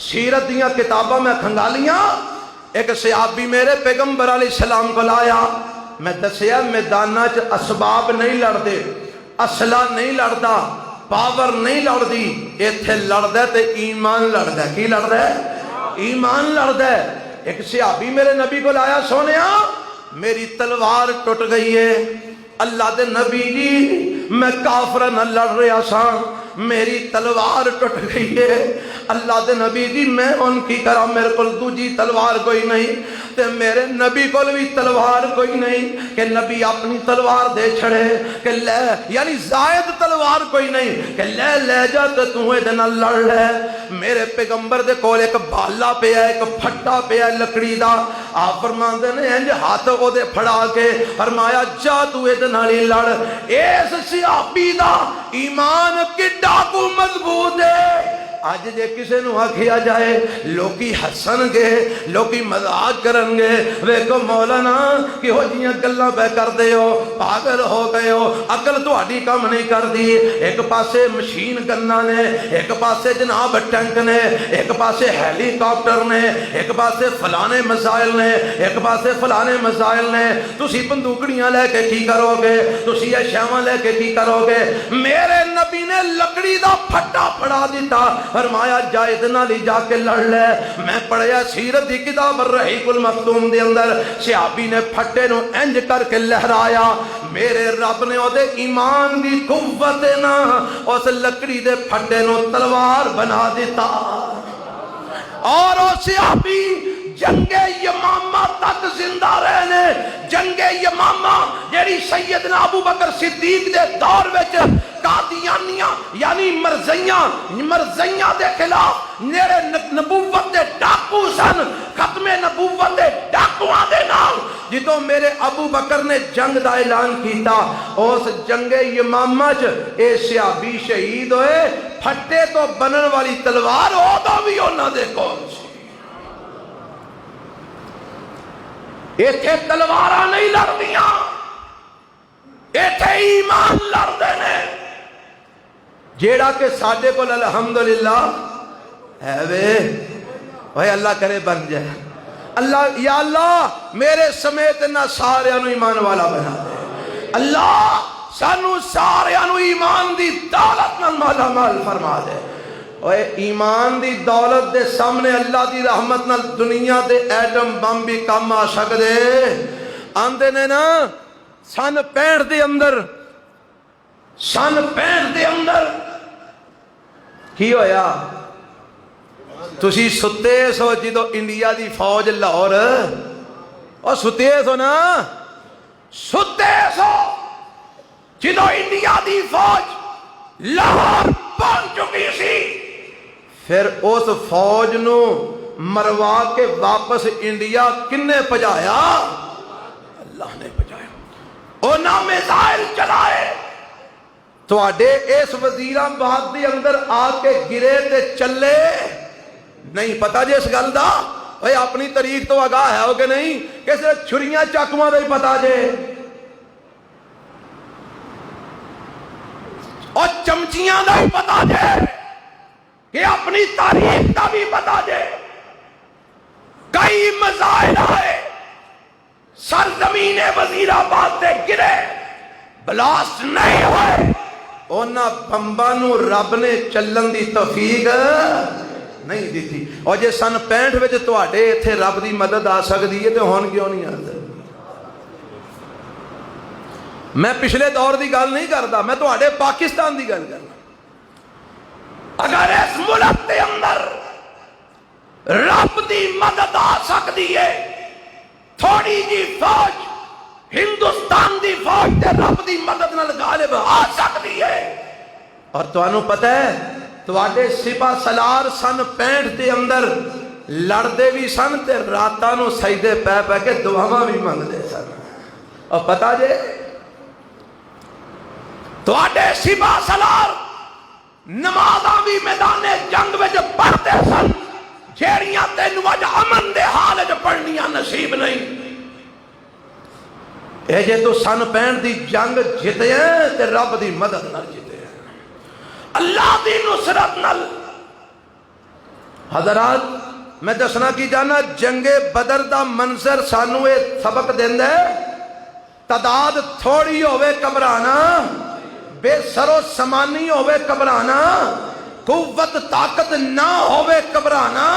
سیرت دیاں کتاباں میں کھنگالیاں ایک صحابی میرے پیغمبر علیہ السلام کو لایا میں دسیا میدانہ چ اسباب نہیں لڑتے اسلحہ نہیں لڑتا پاور نہیں لڑتی ایتھے لڑدا تے ایمان لڑدا کی لڑدا ہے ایمان لڑدا ہے ایک صحابی میرے نبی کو لایا سونیا میری تلوار ٹوٹ گئی ہے اللہ دے نبی جی میں کافر نہ لڑ رہا سا میری تلوار ٹوٹ گئی ہے اللہ دے نبی جی میں ان کی کرا میرے کو دوجی تلوار کوئی نہیں تے میرے نبی کو بھی تلوار کوئی نہیں کہ نبی اپنی تلوار دے چھڑے کہ لے یعنی زائد تلوار کوئی نہیں کہ لے جا تو دے نہ لڑ لے میرے پیغمبر دے کول ایک بالا پیا ایک پھٹا پیا لکڑی دا آپ فرماندے نے انج ہاتھ او دے پھڑا کے فرمایا جا تو دے نال لڑ اس صحابی دا ایمان کڈا کو مضبوط ہے آج جے کسے نو آکھیا جائے لوکی ہسن گے لوکی مذاق کرن گے ویکو مولانا کہ ہو جیاں گلاں پہ کر دے ہو پاگل ہو گئے ہو عقل تہاڈی کم نہیں کر دی ایک پاسے مشین گناں نے ایک پاسے جناب ٹینک نے ایک پاسے ہیلی کاپٹر نے ایک پاسے فلانے مسائل نے ایک پاسے فلانے مسائل نے تسی بندوقڑیاں لے کے کی کرو گے تسی اشیاء لے کے کی کرو گے میرے نبی نے لکڑی دا پھٹا پڑا دیتا فرمایا جائد نہ لی جا کے لڑ لے میں پڑھیا سیرت دی کتاب الرحیق المختوم دے اندر صحابی نے پھٹے نو انج کر کے لہرایا میرے رب نے او دے ایمان دی قوت نا اس لکڑی دے پھٹے نو تلوار بنا دیتا اور او صحابی جنگ یمامہ تک زندہ رہنے جنگ یمامہ جیڑی سیدنا ابو بکر صدیق دے دور وچ قادیانیاں یعنی مرزیاں دے خلاف میرے نبوت دے ڈاکو سن ختم نبوت دے ڈاکواں دے نام جدوں میرے ابو بکر نے جنگ دا اعلان کیتا اس جنگ یمامہ چ اے صحابی شہید ہوئے پھٹے تو بنن والی تلوار اودوں بھی انہاں دے کول سی ایتھے تلواراں نہیں لڑدیاں ایتھے ایمان لڑدے نے جیڑا کہ ساڈے کول الحمدللہ ہے وے اوے اللہ کرے بن جائے اللہ یا اللہ میرے سمیت نہ سارے انو ایمان والا بنا دے اللہ سانو سارے انو ایمان دی دولت نال مالا مال فرما دے اوے ایمان دی دولت دے سامنے اللہ دی رحمت نال دنیا دے ایٹم بم بھی کم آ سکدے آندے نے نا سن 65 دے اندر کی ہویا تسی ستے سو جدو انڈیا دی فوج لاہور اور ستے سو نا ستے سو جدو انڈیا دی فوج لاہور پہنچ چکی سی، پھر اس فوج نو مروا کے واپس انڈیا کنے پجایا؟ اللہ نے پجایا۔ انہاں میزائل چلائے، تواڈے اس وزیر آباد دے اندر آ کے گرے تے چلے نہیں پتا جے اس گل دا؟ اے اپنی تاریخ تو آگاہ ہے ہو کہ نہیں؟ کسے چھریاں چاکواں دا ہی پتا جے اور چمچیاں دا ہی پتا جے کہ اپنی تاریخ دا بھی پتا جے۔ کئی مزائل آئے، سرزمین وزیر آباد تے گرے، بلاسٹ نہیں ہوئے، اونا بمبا نو رب نے چلن دی توفیق نہیں دی تھی۔ اور جے سن 65 وچ تواڈے ایتھے رب دی مدد آ سکدی ہے تے ہن کیوں نہیں آندی؟ میں پچھلے دور دی گل نہیں کردا، میں تواڈے پاکستان دی گل کرنا۔ اگر اس ملک دے اندر رب دی مدد آ سکتی ہے، تھوڑی جی فوج ہندوستان دی فوج تے رب دی مدد نال غالب آ سکتی ہے۔ اور تانوں پتہ ہے تواڈے سپاہ سالار سن 65 دے اندر لڑدے بھی سن تے راتاں نو سجدے پے پے کے دعاواں بھی منگدے سن۔ اور پتہ جے تواڈے سپاہ سالار نمازاں بھی میدان جنگ وچ پڑھتے سن جیڑیاں تینوں اج امن دے حال وچ پڑھنیاں نصیب نہیں۔ اے جے تو سن 65 دی جنگ جتے ہیں تے رب دی مدد نال جتے ہیں، اللہ دی نصرت نال۔ حضرات میں دسنا کی جانا جنگ بدر دا منظر سانو اے سبق دیندا ہے، تعداد تھوڑی ہوے گھبرانا، بے سرو سمانی ہوے گھبرانا، قوت طاقت نہ ہوے گھبرانا،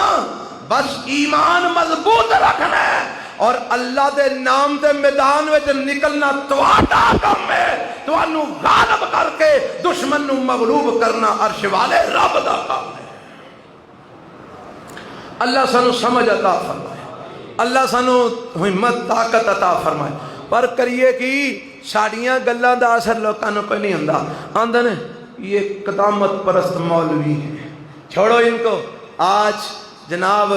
بس ایمان مضبوط رکھنا ہے اور اللہ دے نام دے میدان وچ نکلنا تواڈا کم ہے۔ تانوں غالب کر کے دشمن نو مغلوب کرنا عرش والے رب دا کام ہے۔ اللہ سانو سمجھ عطا فرمائے، اللہ سانو ہمت طاقت عطا فرمائے۔ پر کریے کی ساڑیاں گلاں دا اثر لوکاں نوں کوئی نہیں ہوندا، آندے نے یہ قدامت پرست مولوی ہیں، چھوڑو ان کو۔ آج جناب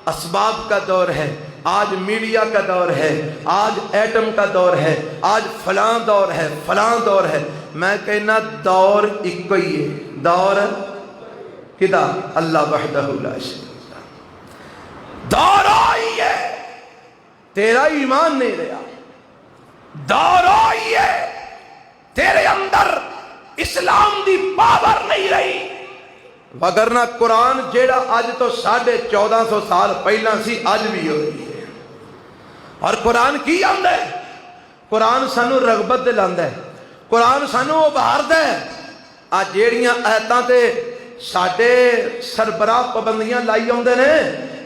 اسباب کا دور ہے، آج میڈیا کا دور ہے، آج ایٹم کا دور ہے، آج فلاں دور ہے، فلاں دور ہے۔ میں کہنا دور ایک ہی ہے، دور کدا اللہ وحدہ لا شریک لہ، دور آئی ہے، تیرا ایمان نہیں رہا، دور آئی ہے، تیرے اندر اسلام دی پاور نہیں رہی، وگرنہ قرآن جیڑا آج تو 1450 سال پہلا سی آج بھی ہو رہی ہے۔ اور قرآن کی آمد ہے؟ قرآن سانو رغبت دلاندہ ہے، قرآن سانو ابھار دے۔ آج جیڑیاں آیتاں تے ساڈے سربراہ پابندیاں لائی ہوندے نے،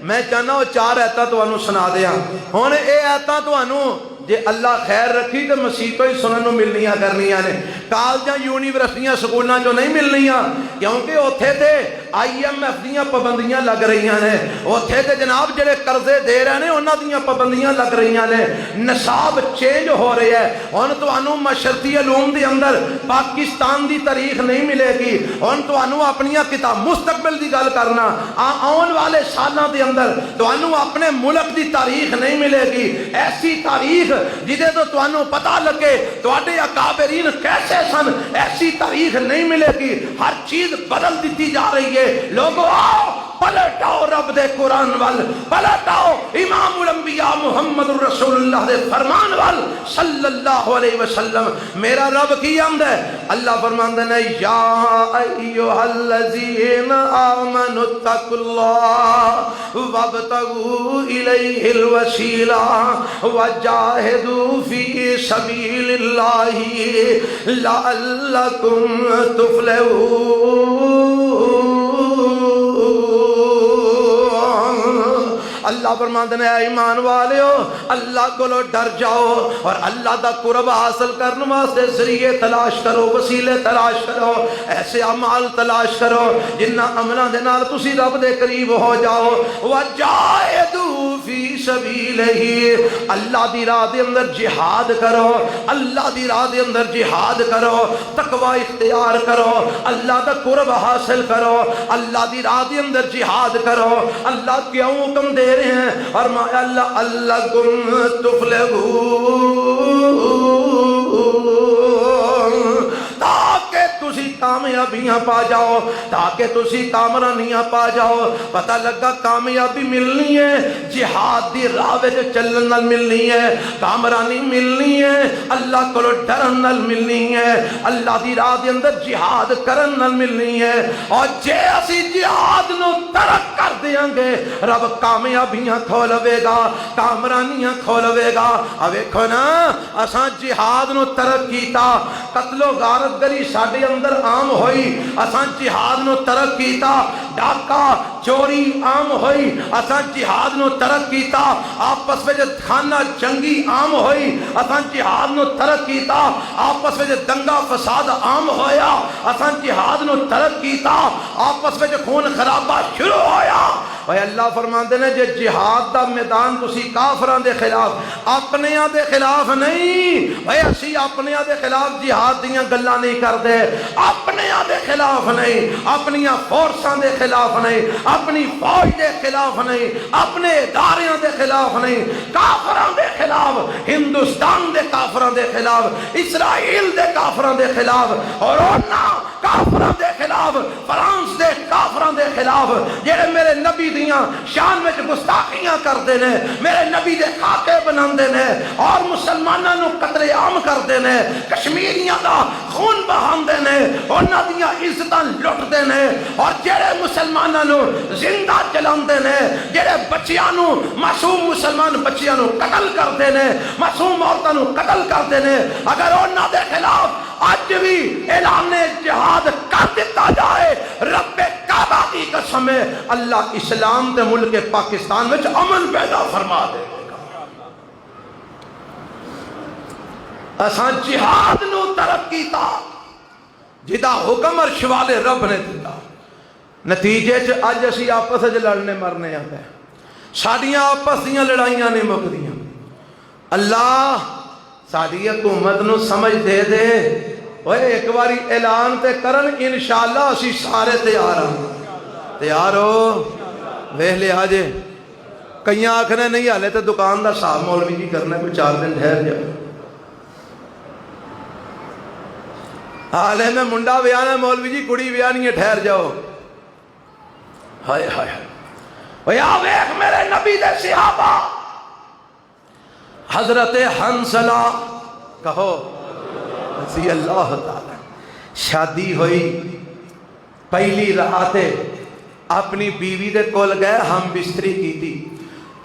میں چاہنا وہ 4 آیتاں تانوں سنا دیاں۔ ہن اے آیتاں تانوں جے اللہ خیر رکھی تو مسیح ہی سنن نوں ملنیاں کرنیاں نے، کالجاں یونیورسٹیاں سکولاں جو نہیں ملنیاں، کیونکہ اوتھے تے IMF دیاں پابندیاں لگ رہیاں نے، اوتھے تے جناب جڑے قرضے دے رہے نے انہاں دیاں پابندیاں لگ رہیاں نے، نصاب چینج ہو رہے ہیں۔ ہن تانوں معاشرتی علوم دے اندر پاکستان دی تاریخ نہیں ملے گی، ہن تانوں اپنیاں کتاب مستقبل دی گل کرنا، آن والے سالاں دے اندر تانوں اپنے ملک دی تاریخ نہیں ملے گی، ایسی تاریخ جدے تو تانوں پتہ لگے تواڈے اکابرین کیسے سن، ایسی تاریخ نہیں ملے گی۔ ہر چیز بدل دیتی جا رہی ہے۔ لوگوں آؤ پلٹاؤ رب دے قرآن وال، پلٹاؤ امام الانبیاء محمد رسول اللہ دے فرمان وال صلی اللہ علیہ وسلم۔ میرا رب کی آمد ہے؟ اللہ فرماندے نے یا ایھا الذین آمنوا اتقوا اللہ وابتغوا الیہ الوسیلہ وجاہدوا فی سبیل اللہ لعلکم تفلحون۔ اللہ فرماتے ہیں اے ایمان والےو اللہ کو ڈر جاؤ اور اللہ دا قرب حاصل کرنے واسطے ذریعے تلاش کرو، وسیلے تلاش کرو، ایسے اعمال تلاش کرو جنہ عملاں دے نال تسی رب دے قریب ہو جاؤ۔ وجاہدوا فی سبیلہ، اللہ دی راہ دے اندر جہاد کرو، اللہ دی راہ دے اندر جہاد کرو، تقوی اختیار کرو، اللہ دا قرب حاصل کرو، اللہ دی راہ دے اندر جہاد کرو۔ اللہ کیوں حکم دے رہے ہیں؟ فرمایا لعلکم تفلحون، تاکہ تسی کامیابیاں پا جاؤ، تاکہ تسی کامرانیاں پا جاؤ۔ پتہ لگا کامیابی ملنی ہے جہاد دی راہ وچ چلن نال ملنی ہے، کامرانی ملنی ہے اللہ کولو ڈرن نال ملنی ہے، اللہ دی راہ دے اندر جہاد کرن نال ملنی ہے۔ اور جے اسی جہاد نو ترک کر دیاں گے رب کامیابیاں کھولوے گا، کامرانیاں کھولوے گا۔ اب ویکھو نا اساں جہاد نو ترک کیتا، قتل و غارت گری ساڈے اندر عام ہوئی، اساں جہاد نو ترک کیتا، ڈاکہ چوری عام ہوئی، اساں جہاد نو ترک کیتا، آپس وچ خانہ جنگی عام ہوئی، اساں جہاد نو ترک کیتا، آپس وچ دنگا فساد عام ہویا، اساں جہاد نو ترک کیتا، آپس وچ خون خرابہ شروع ہویا۔ اے اللہ فرماندے نے جے جہاد دا میدان تسی کافراں دے خلاف، اپنیاں دے خلاف نہیں، اے اسی اپنیاں دے خلاف جہاد دیاں گلاں نہیں کردے، اپنیاں دے خلاف نہیں، اپنیاں فورساں دے خلاف نہیں، اپنی فوج دے خلاف نہیں، اپنے اداریاں دے خلاف نہیں، کافراں دے خلاف، ہندوستان دے کافراں دے خلاف، اسرائیل دے کافراں دے خلاف، اور انہاں کافراں دے خلاف، فرانس دے کافراں دے خلاف جڑے میرے نبی دیاں شان وچ گستاخیاں کردے نے، میرے نبی دے خاکے بناندے نے اور مسلماناں نو قتل عام کردے نے، کشمیریاں دا خون بہاندے نے، انہاں دیاں عزتاں لٹدے نے، اور جڑے مسلماناں نو زندہ جلاندے نے، جڑے بچیاں نو، معصوم مسلمان بچیاں نو قتل کردے نے، معصوم عورتاں نو قتل کردے نے، اگر انہاں دے خلاف اج بھی اعلان جہاد کر دیتا جائے، رب کعبہ کی قسم ہے اللہ اسلام دے ملک پاکستان وچ امن پیدا فرما دے گا۔ اساں جہاد نو ترک کیتا جدا حکم عرش والے رب نے دیتا، نتیجے چ اج اسی آپس وچ لڑنے مرنے آ گئے، ساڈیاں آپس دیاں لڑائیاں نہیں مکدیاں۔ اللہ ساڈی حکومت نو سمجھ دے دے، اوے ایک باری اعلان تے کرن انشاءاللہ اسی سارے تیار ہاں، تیار ہو؟ ویکھ لیا جے کئیاں آکھنے نہیں ہالے تے دکان دا صاحب مولوی جی کرنا کوئی 4 دن ٹھہر جائے، حالے میں منڈا بیانا مولوی جی کڑی بیانی ہے ٹھہر جاؤ۔ ہائے ہائے اوے آ ویکھ میرے نبی دے صحابہ، حضرت حنظلہ کہو رضی اللہ تعالی، شادی ہوئی پہلی رات اپنی بیوی دے کول گئے، ہم بستری کی تھی،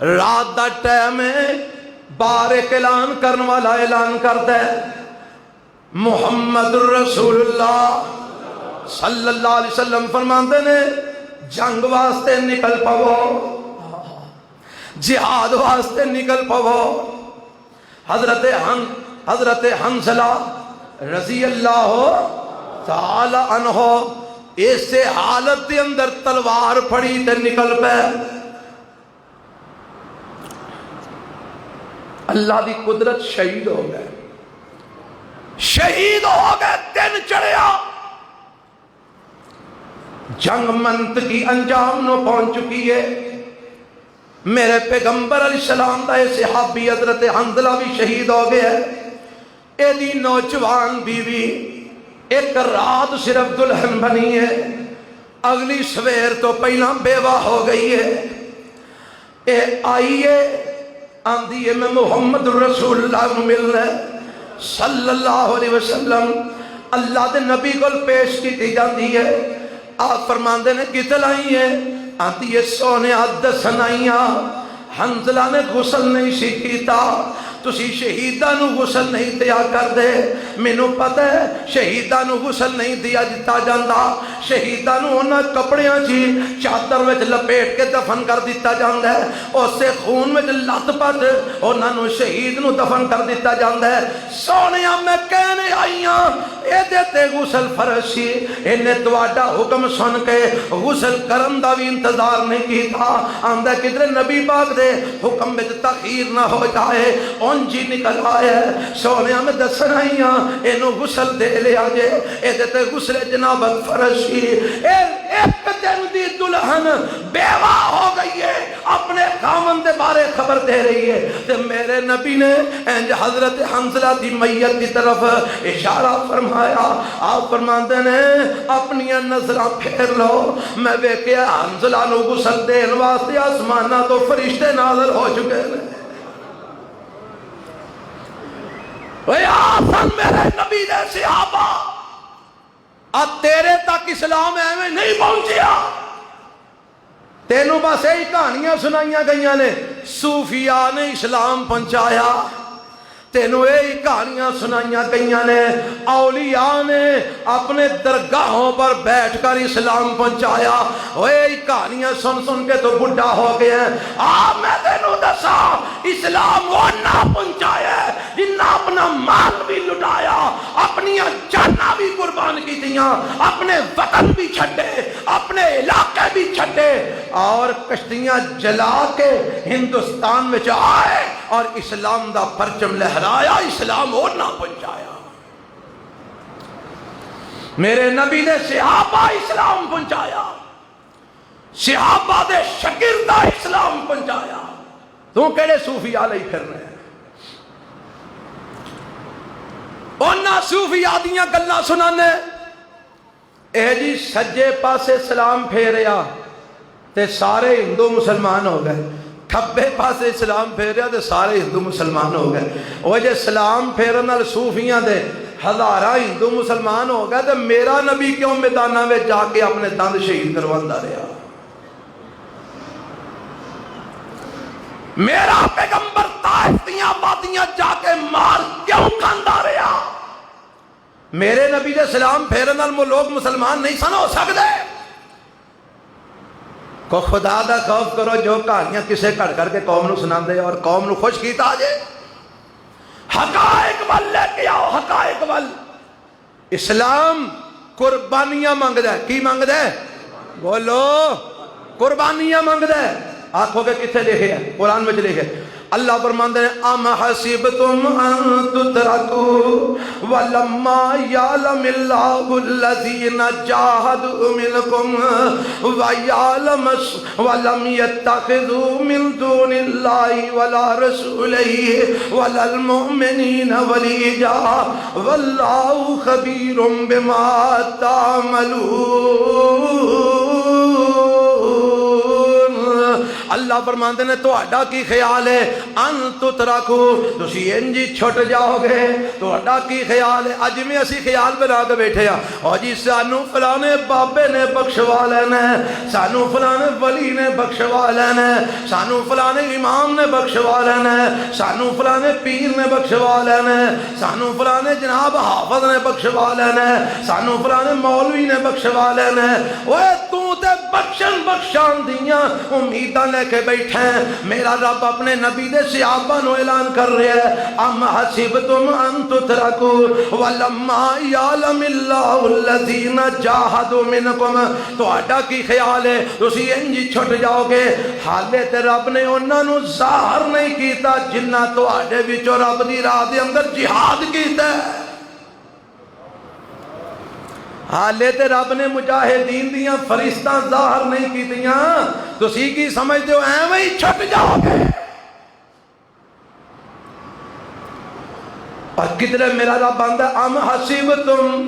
رات دا ٹائم باہر ایک اعلان کرنے والا اعلان کرتا ہے محمد رسول اللہ صلی اللہ علیہ وسلم فرماندے نے جنگ واسطے نکل پو، جہاد واسطے نکل پو۔ حضرت حنظلہ رضی اللہ تعالی عنہ اس حالت دے اندر تلوار پھڑی تے نکل پے، اللہ دی قدرت شہید ہو گئے، شہید ہو گئے، دن چڑھیا، جنگ منت کی انجام نو پہنچ چکی ہے۔ میرے پیغمبر علیہ السلام دا صحابی حضرت حنظلہ بھی شہید ہو گیا ہے، ایدی نوجوان بیوی ایک رات صرف دلہن بنی ہے، اگلی سویر تو پہلا بیوہ ہو گئی ہے، اے آئیے آندھی ہے میں محمد رسول اللہ ملنا صلی اللہ علیہ وسلم، اللہ دے نبی کو پیش کی تھی جاندی ہے، آپ فرماندے نے کتل آئی ہے، آندھی ہے سونے عدد سنائیاں، حنظلہ نے غسل نہیں سیکھیتا، تسی شہیداں نو غسل نہیں دیا کر دے. مینوں پتہ ہے شہیداں نو غسل نہیں دیا دتا جاندا. شہیداں نو انہاں کپڑیاں چی چادر وچ لپیٹ کے دفن کر دتا جاندا ہے. اسے خون وچ لت پت انہاں نو شہید نو دفن کر دتا جاندا ہے. سونیاں میں کہنے آئیاں اے تے غسل فرض سی. انہیں تواڈا حکم سن کے غسل کرن دا بھی انتظار نہیں کیتا. آندا کدھر نبی پاک دے حکم وچ تاخیر نہ ہو جائے. اون جی نکل آیا سونیاں میں دسن آئیاں اینو غسل دے لیا جے. اے تے غسل جنابت فرض سی. ایک دن دی دلہن بیوہ ہو گئی ہے, اپنے خاوند دے بارے خبر دے رہی ہے. تے میرے نبی نے انج حضرت حنظلہ دی میت کی طرف اشارہ فرمایا. آپ فرماندے نے اپنی نظراں پھیر لو. میں ویکھیا حنظلہ نو غسل دین واسطے آسماناں تو فرشتے نازل ہو چکے ہیں. اے آسان میرے نبی دے صحابہ تیرے تک اسلام ایویں نہیں پہنچیا. تینوں بس یہی کہانیاں سنائیاں گئیاں نے صوفیاء نے اسلام پہنچایا. تینوں یہی کہانیاں سنائیاں گئیاں نے اولیاء نے اپنے درگاہوں پر بیٹھ کر اسلام پہنچایا. یہی کہانیاں سن سن کے تو بڈھا ہو گئے ہیں. میں تینوں دسا اسلام وہ نہ پہنچایا جنہ اپنا مال بھی لٹایا, اپنی جاناں بھی قربان کی دیاں, اپنے وطن بھی چھڈے, اپنے علاقے بھی چھڈے, اور کشتیاں جلا کے ہندوستان میں آئے اور اسلام دا پرچم لہرایا. اسلام اور نہ پہنچایا. میرے نبی نے صحابہ اسلام پہنچایا, صحابہ دے شاگردہ اسلام پہنچایا. تو کہڑے صوفیاء لئی پھر رہے ہیں؟ انہاں صوفیاء دیاں گلاں سنانے اے جی سجے پاسے سلام پھیریا تے سارے ہندو مسلمان ہو گئے, کھبے پاسے اسلام پھیریا تے سارے ہندو مسلمان ہو گئے. وہ جے سلام پھیرن نال صوفیاں دے ہزاراں ہندو مسلمان ہو گئے تے میرا نبی کیوں میداناں وچ جا کے اپنے دند شہید کرواندا رہیا؟ میرا پیغمبر طائف دیاں وادیاں جا کے مار کیوں کھاندا رہیا؟ میرے نبی دے سلام پھیرن نال لوگ مسلمان نہیں سن ہو سکدے. کو خدا دا خوف کرو, جو کہانیاں کسے کڑ کر کے قوم نو سنا دے اور قوم نو خوش کیتا جے. حقائق ول لے کے آؤ, حقائق ول. اسلام قربانیاں مانگدا ہے. کی مانگدا ہے؟ بولو. قربانیاں مانگدا ہے. آنکھوں کے کتنے لکھے ہیں؟ قرآن میں لکھے. اللہ فرماتے ہیں ام حسبتم ان تترکوا ولما یعلم اللہ الذین جاہدوا منکم ویعلم ولم یتخذوا من دون اللہ ولا رسولہ ولا المؤمنین ولیجا واللہ خبیر بما تعملون. اللہ فرماندے نے تہاڈا کی خیال ہے ان تترکو, تسی انجی چھٹ جاؤ گے. تہاڈا کی خیال ہے؟ اج میں اسی خیال بنا کے بیٹھے ہاں اور جی سانو فلانے بابے نے بخشوا لینا ہے, سانو فلانے ولی نے بخشوا لینا ہے, سانو فلانے امام نے بخشوا لینا ہے, سانو فلانے پیر نے بخشوا لینا ہے, سانو فلانے جناب حافظ نے بخشوا لینا ہے, سانو فلانے مولوی نے بخشوا لینا ہے. اوے تو تے بخشان دیاں امیداں لے کے بیٹھے ہیں. میرا رب اپنے نبی دے صحابہ نو اعلان کر رہے ہیں ام حسبتم ان تترکوا ولما یعلم اللہ الذین جاہدوا منکم. تہاڈا کی خیال ہے تسی انجی چھٹ جاؤ گے؟ حالے تے رب نے انہاں نو ظاہر نہیں کیتا جنہ تہاڈے وچوں رب دی راہ دے اندر جہاد کیتا ہے. حالے تے رب نے مجاہدین دیاں فرشتاں ظاہر نہیں کیتیاں. تسی کی سمجھتے ہو ایویں ہی چھٹ جاؤ گے؟ اور کدھر میرا رب آندا ام حسبتم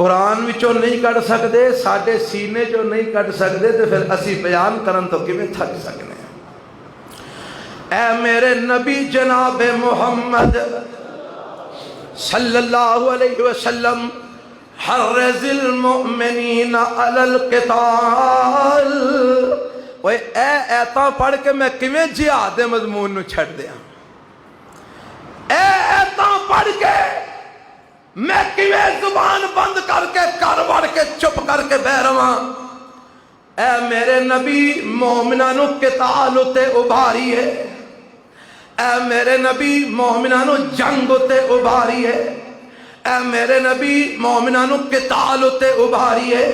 قرآن وچوں نہیں کٹ سکتے، ساڈے سینے چوں نہیں کٹ سکتے، تو پھر اسی بیان کرن تو کیویں تھک سکنے ہیں؟ اے میرے نبی جناب محمد صلی اللہ علیہ وسلم، حرز المؤمنین علی القتال، وہ اے ایتاں پڑھ کے میں کیویں جہاد دے مضمون نو چھڑ دیاں؟ اے ایتاں پڑھ کے میں کیویں زبان بند کر کے کر وڑ کے چپ کر کے بہ رہاں؟ اے میرے نبی مومناں نو قتال اتے ابھاری ہے، اے میرے نبی مومناں نو جنگ اتے ابھاری ہے، اے میرے نبی مومناں نو قتال اتے ابھاری ہے۔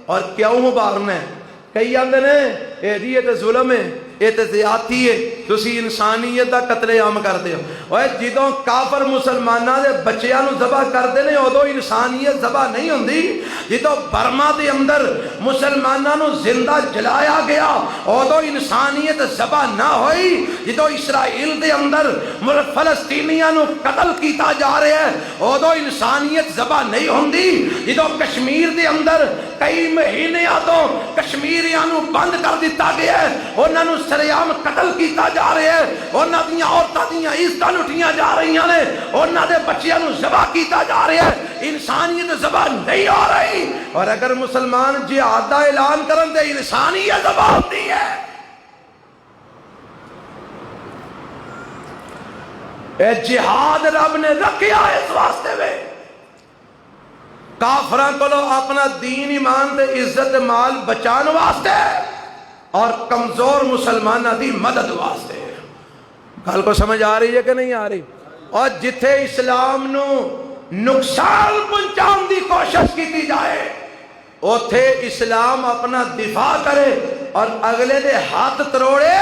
اور کیوں ابھارنا ہے؟ کئی آندے نے اے جی یہ تے ظلم ہے، یہ تے زیادتی ہے، تسی انسانیت دا قتل عام کر دے ہو۔ اوے جدوں کافر مسلماناں دے بچیاں نو ذبح کردے نے ادوں انسانیت ذبح نہیں ہوندی۔ جدوں برما دے اندر مسلماناں نو زندہ جلایا گیا ادوں انسانیت ذبح نہ ہوئی۔ جدوں اسرائیل دے اندر فلسطینیاں نو قتل کیتا جا رہا ہے ادوں انسانیت ذبح نہیں ہوندی۔ جدوں کشمیر دے اندر کئی مہینیاں تو کشمیریاں نو بند کر دیتا گیا ہے، انہاں نو سریعام قتل کیتا جا رہا ہے، انہاں دیاں عورتاں دیاں عزتاں لٹیاں جا رہی ہیں، انہاں دے بچیاں نو ذبح کیتا جا رہا ہے، انسانیت ذبح نہیں ہو رہی۔ اور اگر مسلمان جہاد دا اعلان کرن تے انسانیت ذبح ہوتی ہے۔ اے جہاد رب نے رکھیا اس واسطے میں کافراں کولو اپنا دین ایمان دے عزت مال بچان واسطے اور کمزور مسلمانہ دی مدد واسطے۔ گل کو سمجھ آ رہی ہے کہ نہیں آ رہی؟ اور جتھے اسلام نو نقصان پہنچان دی کوشش کی جائے اوتھے اسلام اپنا دفاع کرے اور اگلے دے ہاتھ تروڑے،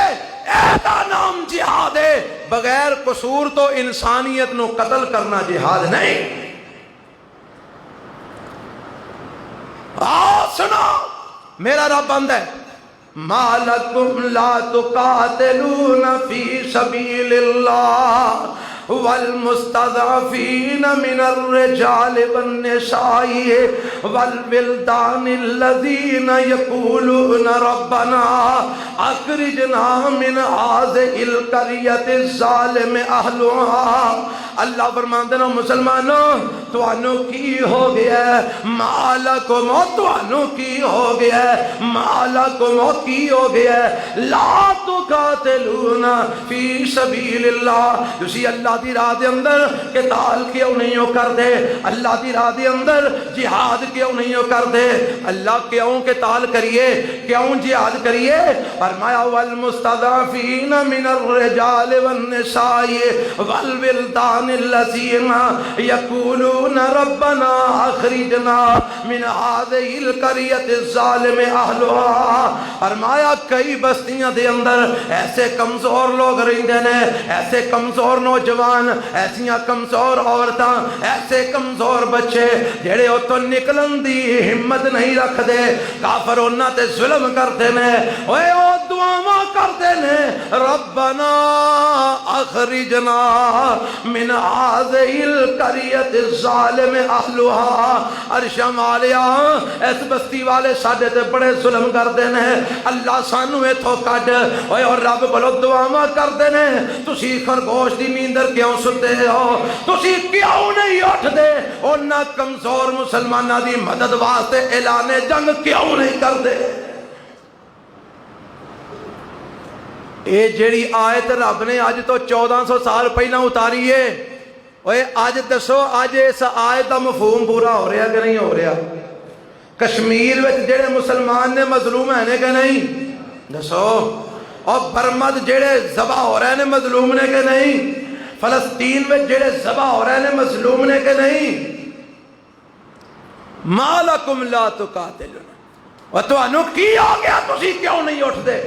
ایسا نام جہاد ہے۔ بغیر قصور تو انسانیت نو قتل کرنا جہاد نہیں۔ سنا میرا رب بند ہے، ما لکم لا تقاتلون فی سبیل اللہ والمستضعفین من الرجال والنساء والولدان الذین یقولون ربنا اخرجنا من هذه القریۃ الظالم اہلها۔ اللہ فرماندے نو مسلمانوں توانو کی ہو گیا ہے، مالکم توانو کی ہو گیا ہے، مالکم کی ہو گیا ہے، لا تقاتلون فی سبیل اللہ، جسی اللہ دی راہ دے اندر قتال کیوں نہیں ہو کر دے؟ اللہ دی راہ دے اندر جہاد کیوں نہیں ہو کر دے؟ اللہ کیوں قتال کریے، کیوں جہاد کریے؟ فرمایا والمستضعفین من الرجال والنساء والولدان الذین یقولون ربنا اخرجنا من هذه القریۃ الظالم اہلها۔ فرمایا کئی بستیاں دے اندر ایسے کمزور لوگ رہندے نے، ایسے کمزور نوجوان، ایسیاں کمزور عورتاں، ایسے کمزور بچے جڑے اتوں نکلن دی ہمت نہیں رکھ دے، کافر انہاں تے ظلم کرتے نے، اوے او دعاواں کرتے نے ربنا اخرجنا من هذه القریۃ الظالم اہلها۔ عرش مالیا اس بستی والے ساڈے تے بڑے ظلم کرتے نے، اللہ سانو ایتھوں کڈ۔ اوے اور رب کولو دعاواں کرتے نے تسی خرگوش دی نیندر کیوں ستے ہو؟ تسی کیوں نہیں اٹھدے انہاں کمزور مسلماناں دی مدد واسطے اعلان جنگ کیوں نہیں کردے؟ اے جیڑی آیت رب نے اج تو 1400 سال پہلا اتاری ہے، اوے اج دسو اج اس آیت دا مفہوم پورا ہو رہا کہ نہیں ہو رہا؟ کشمیر وچ جڑے مسلمان نے مظلوم ہیں کہ نہیں؟ دسو۔ اور برمد جڑے ذبح ہو رہے ہیں مظلوم نے کہ نہیں؟ فلسطین میں جڑے ذبح ہو رہے ہیں مظلوم نے کہ نہیں؟ ما لکم لا تقاتلون، اور تانوں کی ہو گیا تسی کیوں نہیں اٹھدے؟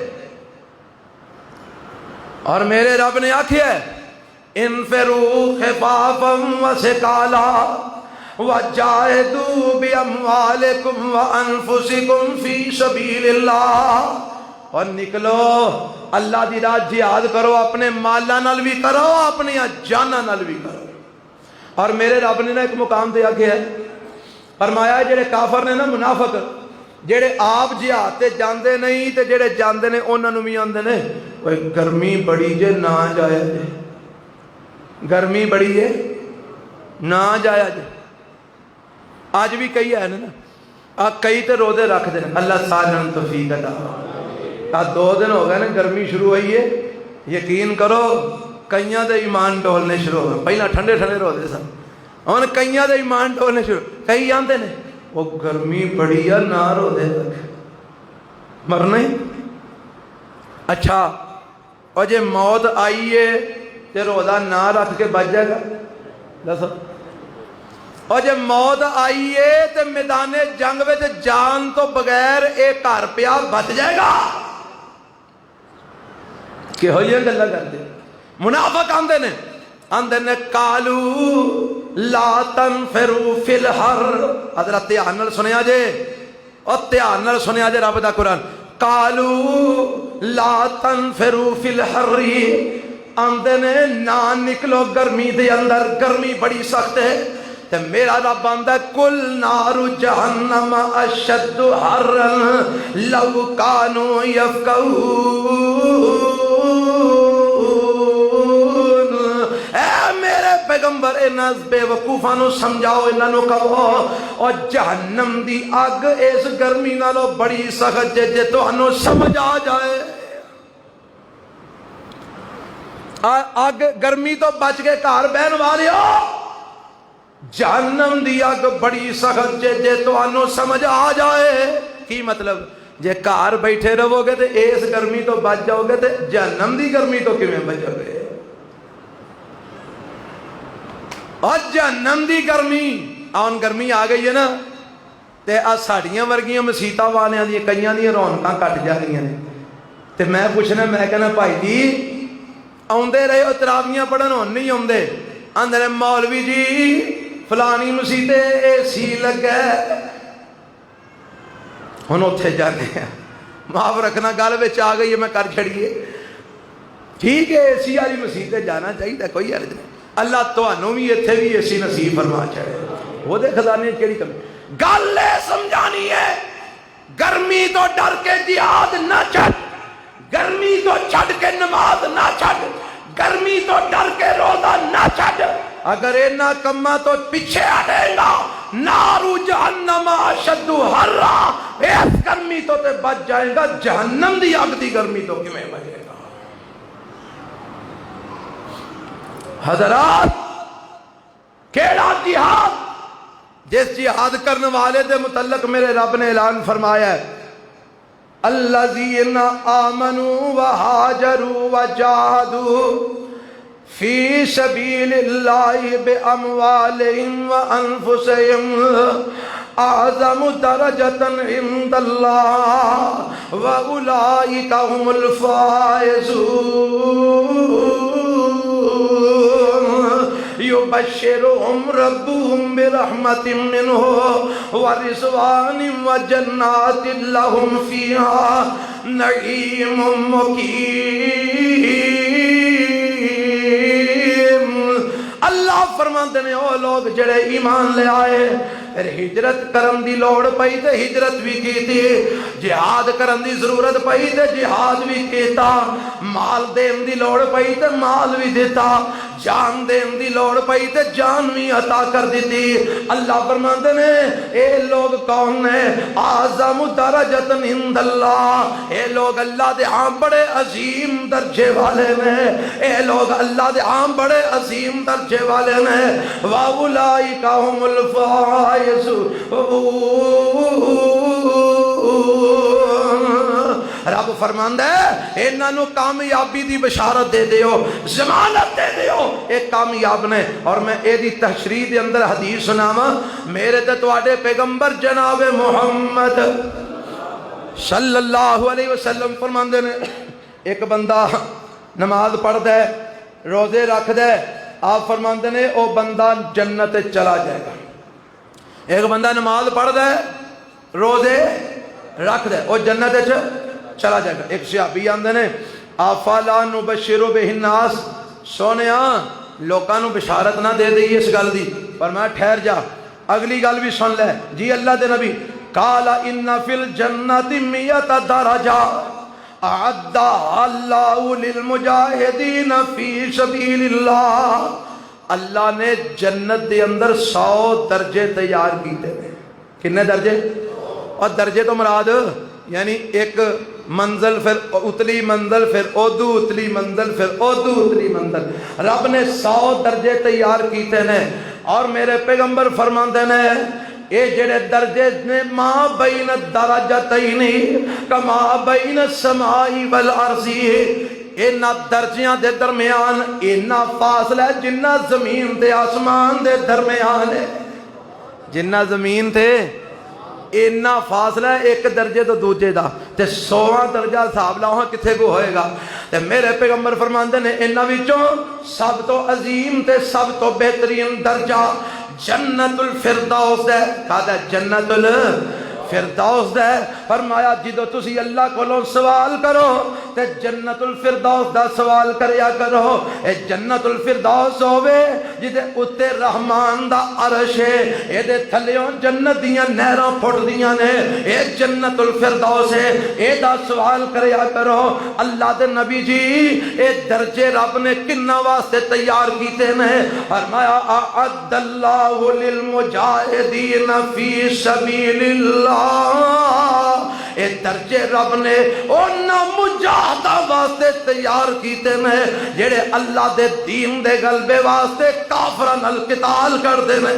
اور میرے رب نے آکھیا ہے انفروا خفافا وثقالا وجاہدوا باموالکم وانفسکم فی سبیل اللہ۔ اور نکلو اللہ دی راہ جہاد کرو، اپنے مالاں نال بھی کرو، اپنی جاناں نال بھی کرو۔ اور میرے رب نے ایک مقام تے آکھیا ہے فرمایا جڑے کافر نے نا منافق جڑے آپ جہاد تے جاندے نہیں تے جڑے جاندے نے انہاں نوں وی آندے نے اوے گرمی بڑی جے نہ جایا جے گرمی بڑی ہے نہ جایا جے آج بھی کئی ہے نا کئی تے روزے رکھ دے اللہ سارے توفیق عطا 2 دن ہو گئے نا گرمی شروع ہوئی ہے یقین کرو کئیاں دے ایمان ڈولنے شروع ہو گئے پہلا ٹھنڈے ٹھنڈے روزے سن ہن کئیاں دے ایمان ڈولنے شروع کئی آندے نے وہ گرمی بڑی ہے نہ روزے رکھ مرنا ہی اچھا اور جے موت آئی ہے تے روزہ نہ رکھ کے بچ جائے گا دسو اور جے موت آئی ہے تے میدان جنگ میں جان تو بغیر ایک گھر پیا بچ جائے گا کہ ہوئی ہے گلہ کر دے منافق آندے نے کالو لا تنفروا فی الحر حضرت دھیان نال سنیا جے اور دھیان نال سنیا جے رب دا قرآن کالو لا تنفروا فی الحر آندے نے نہ نکلو گرمی دے اندر گرمی بڑی سخت ہے تے میرا رب آندا کل نار جہنم اشد حرا لو کانوا یفقہون پیغمبر انہاں بے وقوفاں نو سمجھاؤ انہاں نو کہو اور جہنم دی اگ اس گرمی نالو بڑی سخت جے تانوں سمجھ آ جائے اگ گرمی تو بچ کے گھر بہن والیو جہنم دی اگ بڑی سخت جے تانوں سمجھ آ جائے کی مطلب جے گھر بیٹھے رہو گے تے اس گرمی تو بچ جاؤ گے تے جہنم دی گرمی تو کیویں بچو گے اور جہنم دی گرمی آن گرمی آ گئی ہے نا تے ساڑیاں ورگیاں مسیتاں والیاں دی کئیاں دی رونقاں کٹ جا رہی ہیں تے میں پوچھنا میں کہنا بھائی جی آندے رہے ہو تراویاں پڑھن ہون نہیں آندے آندے مولوی جی فلانی مسیتے اے سی لگا ہن اوتھے جانے ہیں معاف رکھنا گل وچ آ گئی ہے میں کر چھڑیے ٹھیک ہے اے سی والی مسیتے جانا چاہیے کوئی حرج نہیں اللہ تانوں بھی اتھے بھی اسی نصیب فرما چڑھے وہ دے خزانے کیڑی کمی گل سمجھانی ہے گرمی تو ڈر کے جہاد نہ چھڈ گرمی تو چھڈ کے نماز نہ چھڈ گرمی تو ڈر کے روزہ نہ چھڈ اگر اینا کما تو پیچھے ہٹے گا نارو جہنم اشد حرا اس گرمی تو تے بچ جائے گا جہنم دی اگ دی گرمی تو کیویں بچے گا حضرات کیڑا جہاد جس جہاد کرنے والے دے متعلق میرے رب نے اعلان فرمایا ہے الذین آمنوا وہاجروا وجاہدوا فی سبیل اللہ باموالہم وانفسہم اعظم درجۃ عند اللہ واولئک هم الفائزون یبشرهم ربهم برحمت منہ ورضوان وجنات لهم فیہا نعیم مقیم اللہ فرماتے ہیں او لوگ جڑے ایمان لے آئے پھر ہجرت کرن دی لوڑ پئی تے ہجرت بھی کیتی جہاد کرن دی ضرورت پئی تے جہاد بھی کیتا مال دین دی لوڑ پئی تے مال بھی دیتا جان دین دی لوڑ پئی تے جان بھی عطا کر دیتی اللہ فرماتے ہیں اے لوگ کون ہیں اعظم درجۃ عند اللہ اے لوگ اللہ دے ہاں بڑے عظیم درجے والے ہیں اے لوگ اللہ دے ہاں بڑے عظیم درجے والے ہیں واولئک هم الفائزون رب فرماندا ہے انہاں نو کامیابی دی بشارت دے دیو ضمانت دے دیو ایک کامیاب نے اور میں اے دی تشریح دے اندر حدیث سناواں میرے تے تواڈے پیغمبر جناب محمد صلی اللہ علیہ وسلم فرماندے نے ایک بندہ نماز پڑھدا ہے روزے رکھدا ہے آپ فرماندے نے او بندہ جنت چلا جائے گا ایک بندہ نماز پڑھدا ہے روزے رکھدا ہے او جنت چلا جائے گا ایک صحابی آندے نے افلا نبشر به الناس سونیا لوکاں نو بشارت نہ دے دئی اس گل دی پر میں ٹھہر جا اگلی گل بھی سن لے جی اللہ دے نبی قال ان فی الجنت 100 درجہ اعدها اللہ للمجاہدین فی سبیل اللہ. اللہ نے جنت دے اندر 100 درجے تیار کیتے ہیں. کتنے درجے؟ اور درجے تو مراد یعنی ایک منزل پھر اتلی منزل پھر ادو اتلی منزل پھر ادو اتلی منزل. رب نے 100 درجے تیار کیتے ہیں. اور میرے پیغمبر فرماندے نے اے جڑے درجے نے ما بین الدرجتین کما بین السماء والارض، اینا درجیاں دے درمیان اینا فاصلہ ہے جنہ زمین تے آسمان دے درمیان ہے. جنہ زمین تے اینا فاصلہ ہے ایک درجے تو دوجے دا تے 100واں درجہ حساب لاؤ کتھے کو ہوئے گا. تے میرے پیغمبر فرماندے نے انہاں وچوں سب تو عظیم تے سب تو بہترین درجہ جنت الفردوس ہے. کہتا ہے جنت الفردوس ہے. فرمایا جدو تسی اللہ کو سوال کرو تے جنت الفردوس دا سوال کریا کرو. اے جنت الفردوس ہوئے جدے اتے رحمان دا عرش ہے، اے دے تھلیوں جنت دیاں نہراں پھٹ دیاں نے، اے جنت الفردوس ہے. اے دا سوال کریا کرو. اللہ دے نبی جی اے درجے رب نے کنہ واسطے تیار کیتے ہیں. فرمایا اعد اللہ للمجاہدین فی سبیل اللہ. اے درجے رب نے انہاں مجاہدہ واسطے تیار کیتے ہیں جڑے اللہ دے دین دے غلبے واسطے کافراں نال قتال کردے نے.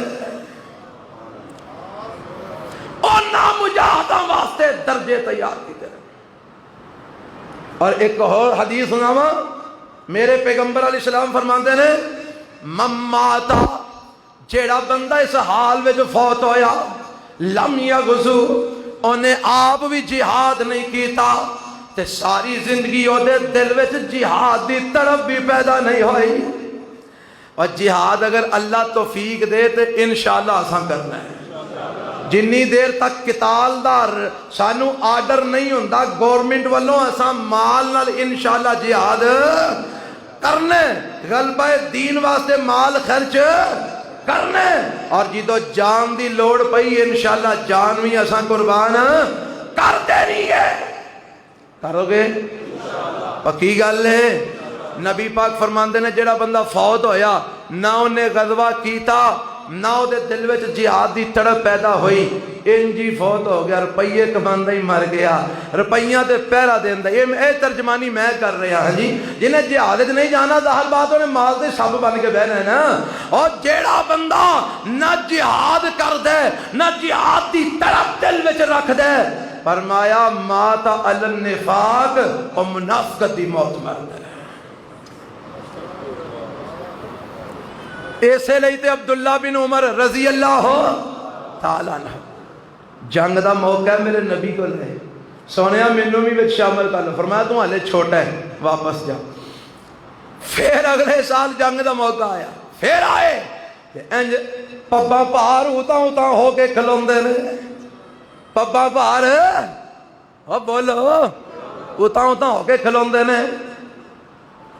انہاں مجاہدہ واسطے درجے تیار کیتے ہیں. اور ایک اور حدیث سناواں میرے پیغمبر علیہ السلام فرماندے نے مماتا جیڑا بندہ اس حال میں جو فوت ہویا لم یغزو انہیں آپ بھی جہاد نہیں کیتا تے ساری زندگی او دے دل وچ جہاد دی طرف بھی پیدا نہیں ہوئی. اور جہاد اگر اللہ توفیق دے تے انشاءاللہ اساں کرنا ہے. جنی دیر تک قتال دار سانو آرڈر نہیں ہوندا گورنمنٹ والوں اساں مال نال انشاءاللہ جہاد کرنے غلبہ دین واسطے مال خرچ کرنے. اور جدو جان دی لوڑ پئی انشاءاللہ جان بھی اساں قربان کر دینی ہے. کرو گے؟ پکی گل ہے. نبی پاک فرماندے نے جڑا بندہ فوت ہویا نہ انہیں غزوہ کیتا نہ او دے دل وچ جہاد دی تڑپ پیدا ہوئی انجی فوت ہو گیا روپیے کماندہ ہی مر گیا روپیاں تے پہرا دیندا. اے ترجمانی میں کر رہا ہاں جی. جنہیں جہاد وچ نہیں جانا ظاہر بات انہیں مال دے سب بن کے بہنا ہے نا. اور جیڑا بندہ نہ جہاد کر دے نہ جہاد دی طرف دل وچ رکھ دے فرمایا مات علی النفاق اور منافقت دی موت مرد ہے. ایسے لئی تے عبداللہ بن عمر رضی اللہ تعالیٰ عنہ جنگ دا موقع ہے میرے نبی کو لے سونیا مینوں بھی وچ شامل کر لو. فرمایا تو ہلے چھوٹا ہے واپس جا. پھر اگلے سال جنگ دا موقع آیا پھر آئے انج پبا پار ہوتا ہوتا ہو کے کھلوندے نے. پبا پار او بولو ہوتا ہوتا ہو کے کھلوندے نے.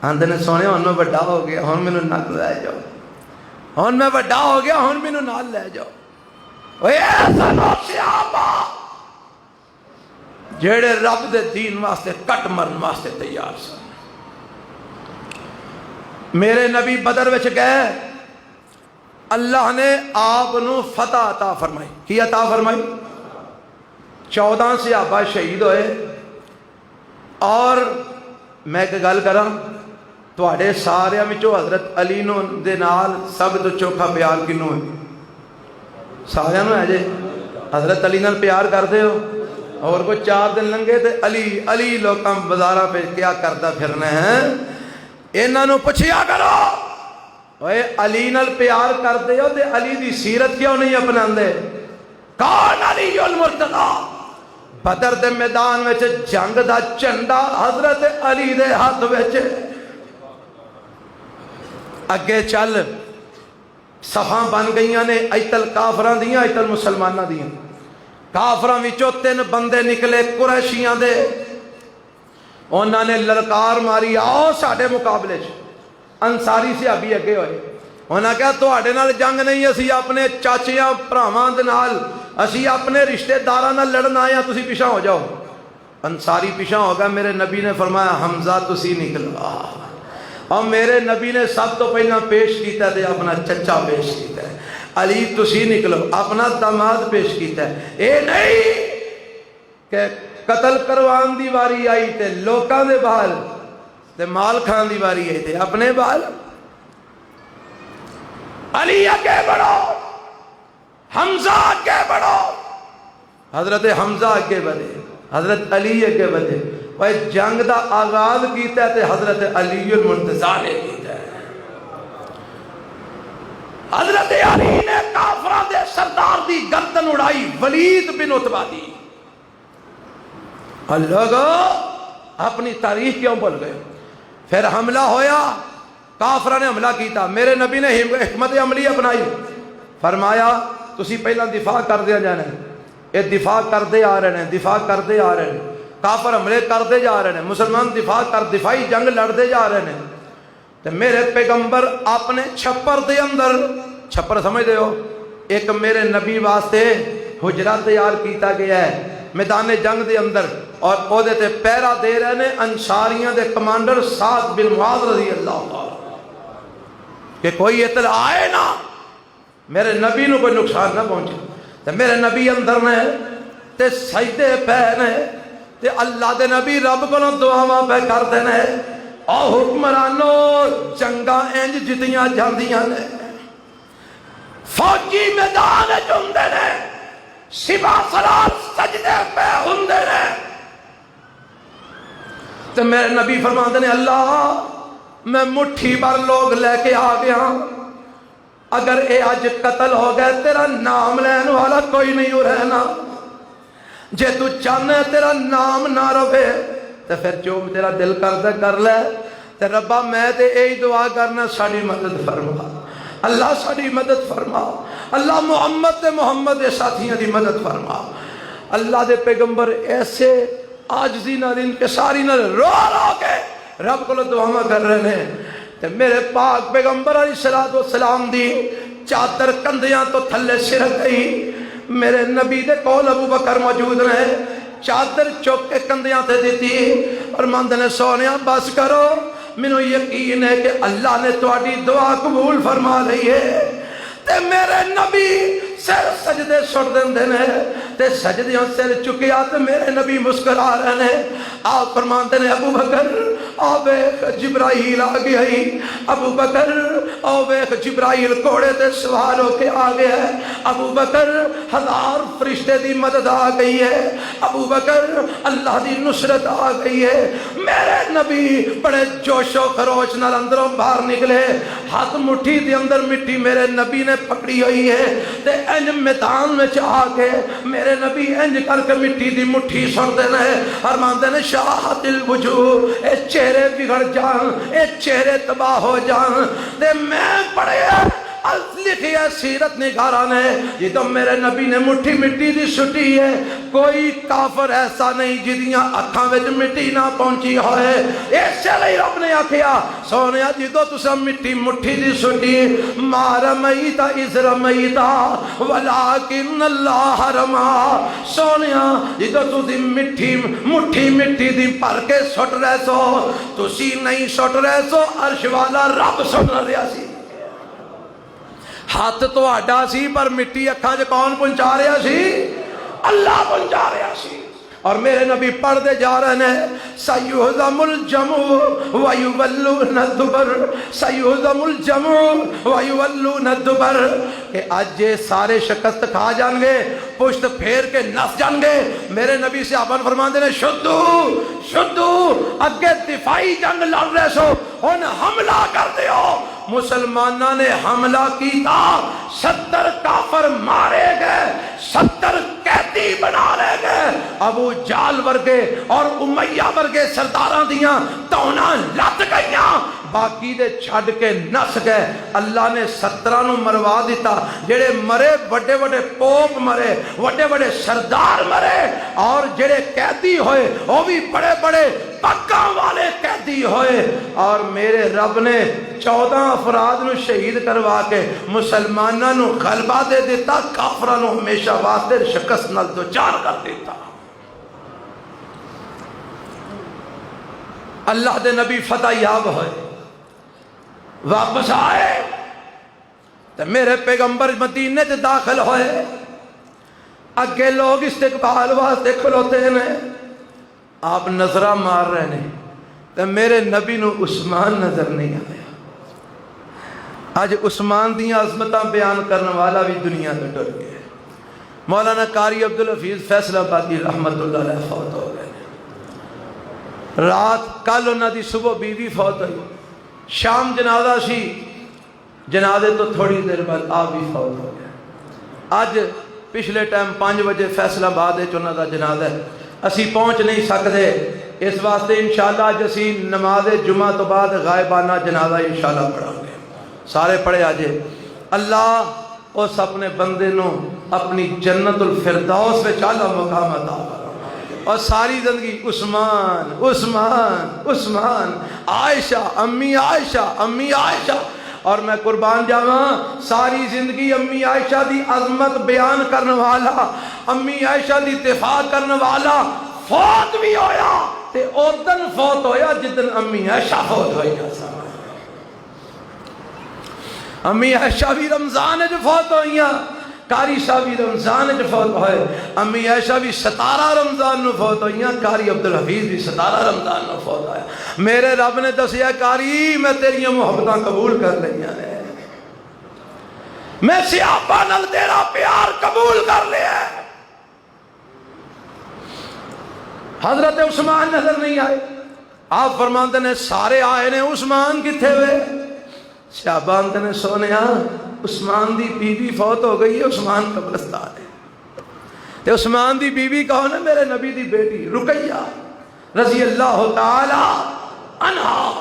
آندے نے سونیا ہن میں بڑا ہو گیا ہن مینوں نہ لے جاؤ ہن میں بڑا ہو گیا ہن مینوں نال لے جاؤ. اے سنو صحابہ جڑے رب دے دین واسطے کٹ مرن واسطے تیار سن. میرے نبی بدر وچ گئے اللہ نے آپ نو فتح عطا فرمائی. کی عطا فرمائی؟ 14 صحابہ شہید ہوئے. اور میں ایک گل کراں تواڈے سارے وچوں حضرت علی نو دے نال سب تو چوکھا پیار کینوں ہے؟ سارے نو ہے جے حضرت علی نال پیار کردے ہو. اور کوئی 4 دن لنگے تے علی علی لوکاں بازاراں پہ کیا کردا پھرنا ہے. انہاں نو پوچھیا کرو اوے علی نال پیار کردے ہو تے علی دی سیرت کیوں نہیں اپناندے؟ کون علی المرتضی؟ بدر دے میدان وچ جنگ دا جھنڈا حضرت علی دے ہاتھ وچ. اگے چل صفاں بن گئیاں نے ایتل کافراں دیاں ایتل مسلماناں دیاں. کافراں وچوں 3 بندے نکلے قریشیاں دے. انہاں نے للکار ماری آؤ ساڈے مقابلے چ. انصاری صحابی اگے ہوئے. انہاں کہا تواڈے نال جنگ نہیں، اسی اپنے چاچیاں بھراواں دے نال، اسی اپنے رشتہ داراں نال لڑن آئے ہیں، تسی پیچھے ہو جاؤ۔ انصاری پیچھے ہو گیا، میرے نبی نے فرمایا حمزہ تسی نکلو، اور میرے نبی نے سب تو پہلا پیش کیتا ہے اپنا چچا پیش کیتا ہے، علی تسی نکلو اپنا داماد پیش کیتا ہے۔ اے نہیں کہ قتل کروان دی واری آئی تے لوکاں دے بال تے مال کھان دی واری آئی تے اپنے بال۔ علی آگے بڑھو، حمزہ آگے بڑھو، حضرت حمزہ آگے بڑھے، حضرت علی آگے بڑھے۔ وہ جنگ دا آغاز کیتا ہے تے حضرت علی المرتضیٰ نے کیتا ہے۔ حضرت علی نے کافرہ دے سردار دی گردن اڑائی، ولید بن عتبہ دی۔ اور لوگ اپنی تاریخ کیوں بھول گئے؟ پھر حملہ ہویا، کافرہ نے حملہ کیتا، میرے نبی نے حکمت عملی اپنائی، فرمایا تسی پہلا دفاع کر دیا جانا ہے۔ یہ دفاع کردے آ رہے ہیں، دفاع کردے آ رہے ہیں، کافر حملے کردے جا رہے ہیں، مسلمان دفاعی جنگ لڑتے جا رہے ہیں۔ تو میرے پیغمبر اپنے چھپر دے اندر، چھپر سمجھ دے ہو، ایک میرے نبی واسطے حجرہ تیار کیتا گیا ہے میدان جنگ دے اندر، اور او دے تے پیرا دے رہے ہیں انصاریاں دے کمانڈر سعد بن معاذ رضی اللہ عنہ، کہ کوئی اطلاع آئے نا میرے نبی نو کوئی نقصان نہ پہنچے۔ تو میرے نبی اندر نے تے سجدے پہ نے تے اللہ دے نبی رب کو دعاواں پہ کر دینے، او حکمرانو جنگاں انج جتیاں جاندیاں نے، فوجی میدان جندے نے، سبا سلال سجدے پہ ہندے نے۔ تو میرے نبی فرماتے ہیں اللہ میں مٹھی بھر لوگ لے کے آ گیا، اگر اے آج قتل ہو گئے تیرا نام لین والا کوئی نہیں رہنا، جے تو چاہنے تیرا نام نہ رہے تو پھر جو تیرا دل کر دے کر لے۔ تے ربا میں تے یہی دعا کرنا ساڑی مدد فرما، اللہ ساڑی مدد فرما، اللہ محمد تے محمد دے ساتھیاں دی مدد فرما۔ اللہ دے پیغمبر ایسے عاجزی نال انکساری نال رو رو کے رب کو دعاواں کر رہے ہیں۔ تے میرے پاک پیغمبر علیہ السلام دی چادر کندیاں تو تھلے سرک گئی، میرے نبی دے کول ابو بکر موجود رہے، چادر چوک کے کندیاں تے دیتی اور ماندے نے سونیا بس کرو، مینوں یقین ہے کہ اللہ نے تہاڈی دعا قبول فرما لئی ہے۔ تے میرے نبی سر سجدے سٹ دیندے نے، تے سجدیاں سر چکیا تے میرے نبی مسکرا رہے ہیں۔ آپ فرماندے نے ابو بکر آ ویکھ جبرائیل آ گیا ہی، ابو بکر آ ویکھ جبرائیل گھوڑے تے سوار ہو کے آ گیا ہے، ابو بکر 1000 فرشتے دی مدد آ گئی ہے، ابو بکر اللہ دی نصرت آ گئی ہے۔ میرے نبی بڑے جوش و خروش نال اندروں باہر نکلے، ہاتھ مٹھی دے اندر مٹی میرے نبی نے پکڑی ہوئی ہے، تے انج میدان میں آ کے میرے نبی انج کر کے مٹی دی مٹھی سٹ دینے اور ماندے نے شاہت الوجوہ، اے چہرے بگڑ جان، اے چہرے تباہ ہو جان۔ تے میں پڑھے لکھی ہے سیرت نگارہ نے، یہ تو میرے نبی نے مٹھی مٹی دی سٹی ہے، کوئی کافر ایسا نہیں جدیاں اکھاں وچ مٹی نہ پہنچی ہوئے۔ ایسے لئی رب نے آکھیا سونیا جدو تسا مٹی مٹھی دی سٹی، ما رمیت اذ رمیت ولکن اللہ رما، سونیا جدو تسی مٹھی مٹی دی بھر کے سٹ رہے سو، تسی نہیں سٹ رہے سو، عرش والا رب سٹ رہا سی۔ ہاتھ تو آڈا سی پر مٹی اکھاں جو کون پہنچا رہا سی؟ اللہ پہنچا رہا سی۔ اور میرے نبی پڑھ دے جا رہے ہیں سیہزم الجمع ویولون الدبر، سیہزم الجمع ویولون الدبر، کہ آج یہ سارے شکست کھا جان گے، پشت پھیر کے نس جان گے۔ میرے نبی سے آبان فرمان دینے شدو اگے دفاعی جنگ لڑ رہے سو، ان حملہ کر دیو۔ مسلمانہ نے حملہ کی تھا، 70 کافر مارے گئے، 70 قیدی بنا رہے گئے۔ ابو جال ورگے اور امیہ ورگے سرداراں دیاں تونا لت گئیاں، باقی دے چھڑ کے نس گئے. اللہ نے 17 نو مروا دیتا. جڑے مرے بڑے بڑے پوپ مرے, بڑے بڑے سردار مرے, اور جڑے قیدی ہوئے وہ بھی بڑے بڑے پگاں والے قیدی ہوئے. اور میرے رب نے 14 افراد نو شہید کروا کے مسلمانوں نو غلبہ دے دیتا, کافراں نو ہمیشہ واسطے شکست نال دوچار کر دیتا. اللہ دے نبی فتح یاب ہوئے, واپس آئے تو میرے پیغمبر مدینے سے داخل ہوئے. اگے لوگ استقبال واسطے کھلوتے ہیں, آپ نظرہ مار رہے ہیں تو میرے نبی نو عثمان نظر نہیں آیا. آج عثمان دیاں عظمتاں بیان کرنے والا بھی دنیا میں ٹر گیا. مولانا قاری عبدالحفیظ فیصل آبادی رحمت اللہ علیہ فوت ہو گئے. رات کل انہاں دی صبح بیوی فوت ہوئی, شام جنازہ سی, جنازے تو تھوڑی دیر بعد آپ بھی فوت ہو گئے. اج پچھلے ٹائم 5 بجے فیصل آباد انہاں دا جنازہ ہے, اسی پہنچ نہیں سکتے, اس واسطے انشاءاللہ اج اسی نماز جمعہ تو بعد غائبانہ جنازہ انشاءاللہ پڑھا گے. سارے پڑھے آجے. اللہ اس اپنے بندے نو اپنی جنت الفردوس میں چالا مقام عطا فرمائے. اور ساری زندگی عثمان عثمان عثمان, عائشہ امی عائشہ امی عائشہ. اور میں قربان جاواں, ساری زندگی امی عائشہ دی عظمت بیان کرنے والا, امی عائشہ دی دفاع کرنے والا فوت بھی ہویا تے اودن فوت ہویا جدن امی عائشہ فوت ہوئی. امی عائشہ بھی رمضان جو فوت ہوئیاں, قاری صاحب بھی رمضان جو فوت ہوئے, امی عائشہ بھی 17 رمضان نو فوت ہوئیاں, قاری عبدالحفیظ بھی 17 رمضان نو فوت ہویا. میرے رب نے دسیا قاری میں تیری محبتاں قبول کر لیا ہے, میں سیابہ نل تیرا پیار قبول کر لیا ہے. حضرت عثمان نظر نہیں آئے. آپ فرماتے ہیں سارے آئے نے, عثمان کتھے ہوئے؟ صحابہ نے سونیا عثمان دی بی بی فوت ہو گئی ہے, عثمان قبرستان ہے. تے عثمان دی بی بی کون ہے؟ میرے نبی دی بیٹی رقیہ رضی اللہ تعالی عنہا.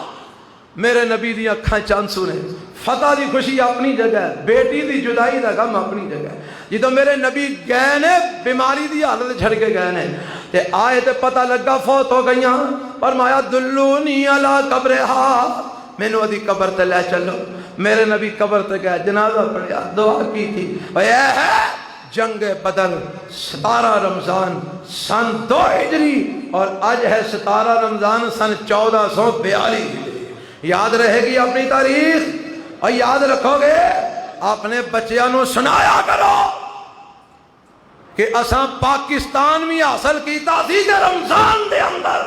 میرے نبی دی اکھاں چانسو نے. فتح دی خوشی اپنی جگہ ہے, بیٹی دی جدائی دا غم اپنی جگہ ہے. جدو میرے نبی گئے نے بیماری دی حالت جھڑ کے گئے نے, تے آئے تے پتہ لگا فوت ہو گئیاں. فرمایا دلونی علی قبرہا, میں نو دی قبر تے لے چلو. میرے نبی قبر تے گئے, جنازہ پڑھیا, دعا کی تھی. اے ہے جنگ بدر 17 رمضان سن 2 ہجری, اور آج ہے 17 رمضان سن 1442. یاد رہے گی اپنی تاریخ, اور یاد رکھو گے اپنے بچیاں نو سنایا کرو کہ اساں پاکستان میں حاصل کیتا سی کہ رمضان دے اندر.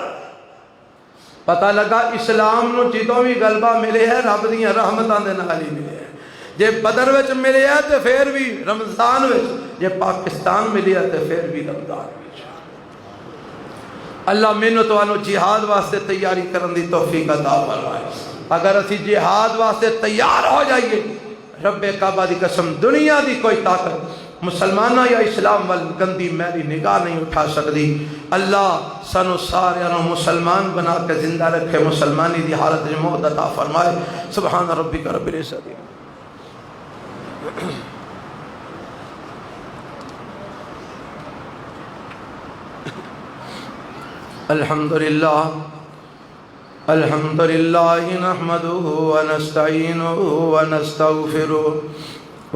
پتہ لگا اسلام نو جدوں بھی غلبہ ملے ہے رب دیاں رحمتاں دے نال ہی ملے ہے. جے بدر وچ ملے ہے تے پھر بھی رمضان وچ, جے پاکستان ملے ہے تے پھر بھی رمضان وچ. اللہ مینوں تانوں جہاد واسطے تیاری کرن دی توفیق عطا فرمائے. اگر اسی جہاد واسطے تیار ہو جائیے, رب کعبہ دی قسم دنیا دی کوئی طاقت مسلمانہ یا اسلام وال گندی میری نگاہ نہیں اٹھا سکتی. اللہ سانو سارے مسلمان بنا کے زندہ رکھے, مسلمانی دی حالت میں موت عطا فرمائے. سبحان ربک رب العزت. الحمدللہ الحمدللہ نحمده ونستعینه ونستغفره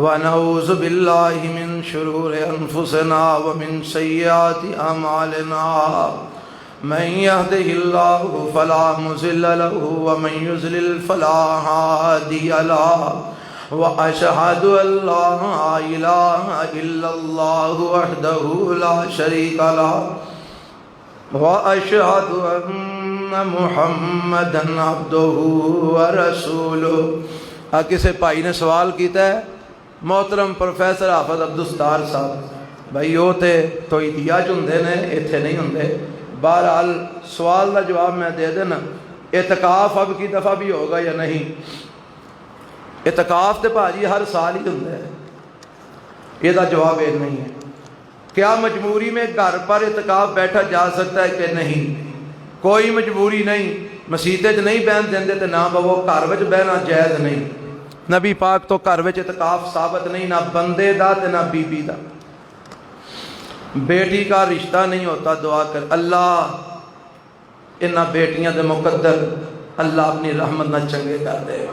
ونعوذ باللہ من شرور انفسنا ومن سیئات اعمالنا. من يهده الله فلا مضل له ومن يضلل فلا هادي له. واشهد ان لا اله الا الله وحده لا شريك له واشهد ان محمدا عبده ورسوله. کسی بھائی نے سوال کیتا ہے, محترم پروفیسر حافظ عبدالستار صاحب, بھائی وہ تو احتیاج ہوندے نے, ایتھے نہیں ہوندے. بہرحال سوال کا جواب میں دے دینا. اعتکاف اب کی دفعہ بھی ہوگا یا نہیں؟ اعتکاف تے بھاجی ہر سال ہی ہوتا ہے, یہ جواب یہ نہیں ہے. کیا مجبوری میں گھر پر اعتکاف بیٹھا جا سکتا ہے کہ نہیں؟ کوئی مجبوری نہیں. مسیتے چ نہیں بہن دیندے تے نہ بہو، گھر وچ بہنا جائز نہیں، نبی پاک تو گھر وچ اعتکاف ثابت نہیں، نہ بندے دا تے نہ بی بی دا۔ بیٹی کا رشتہ نہیں ہوتا، دعا کر اللہ انہاں بیٹیاں دے مقدر اللہ اپنی رحمت نہ چنگے کر دے۔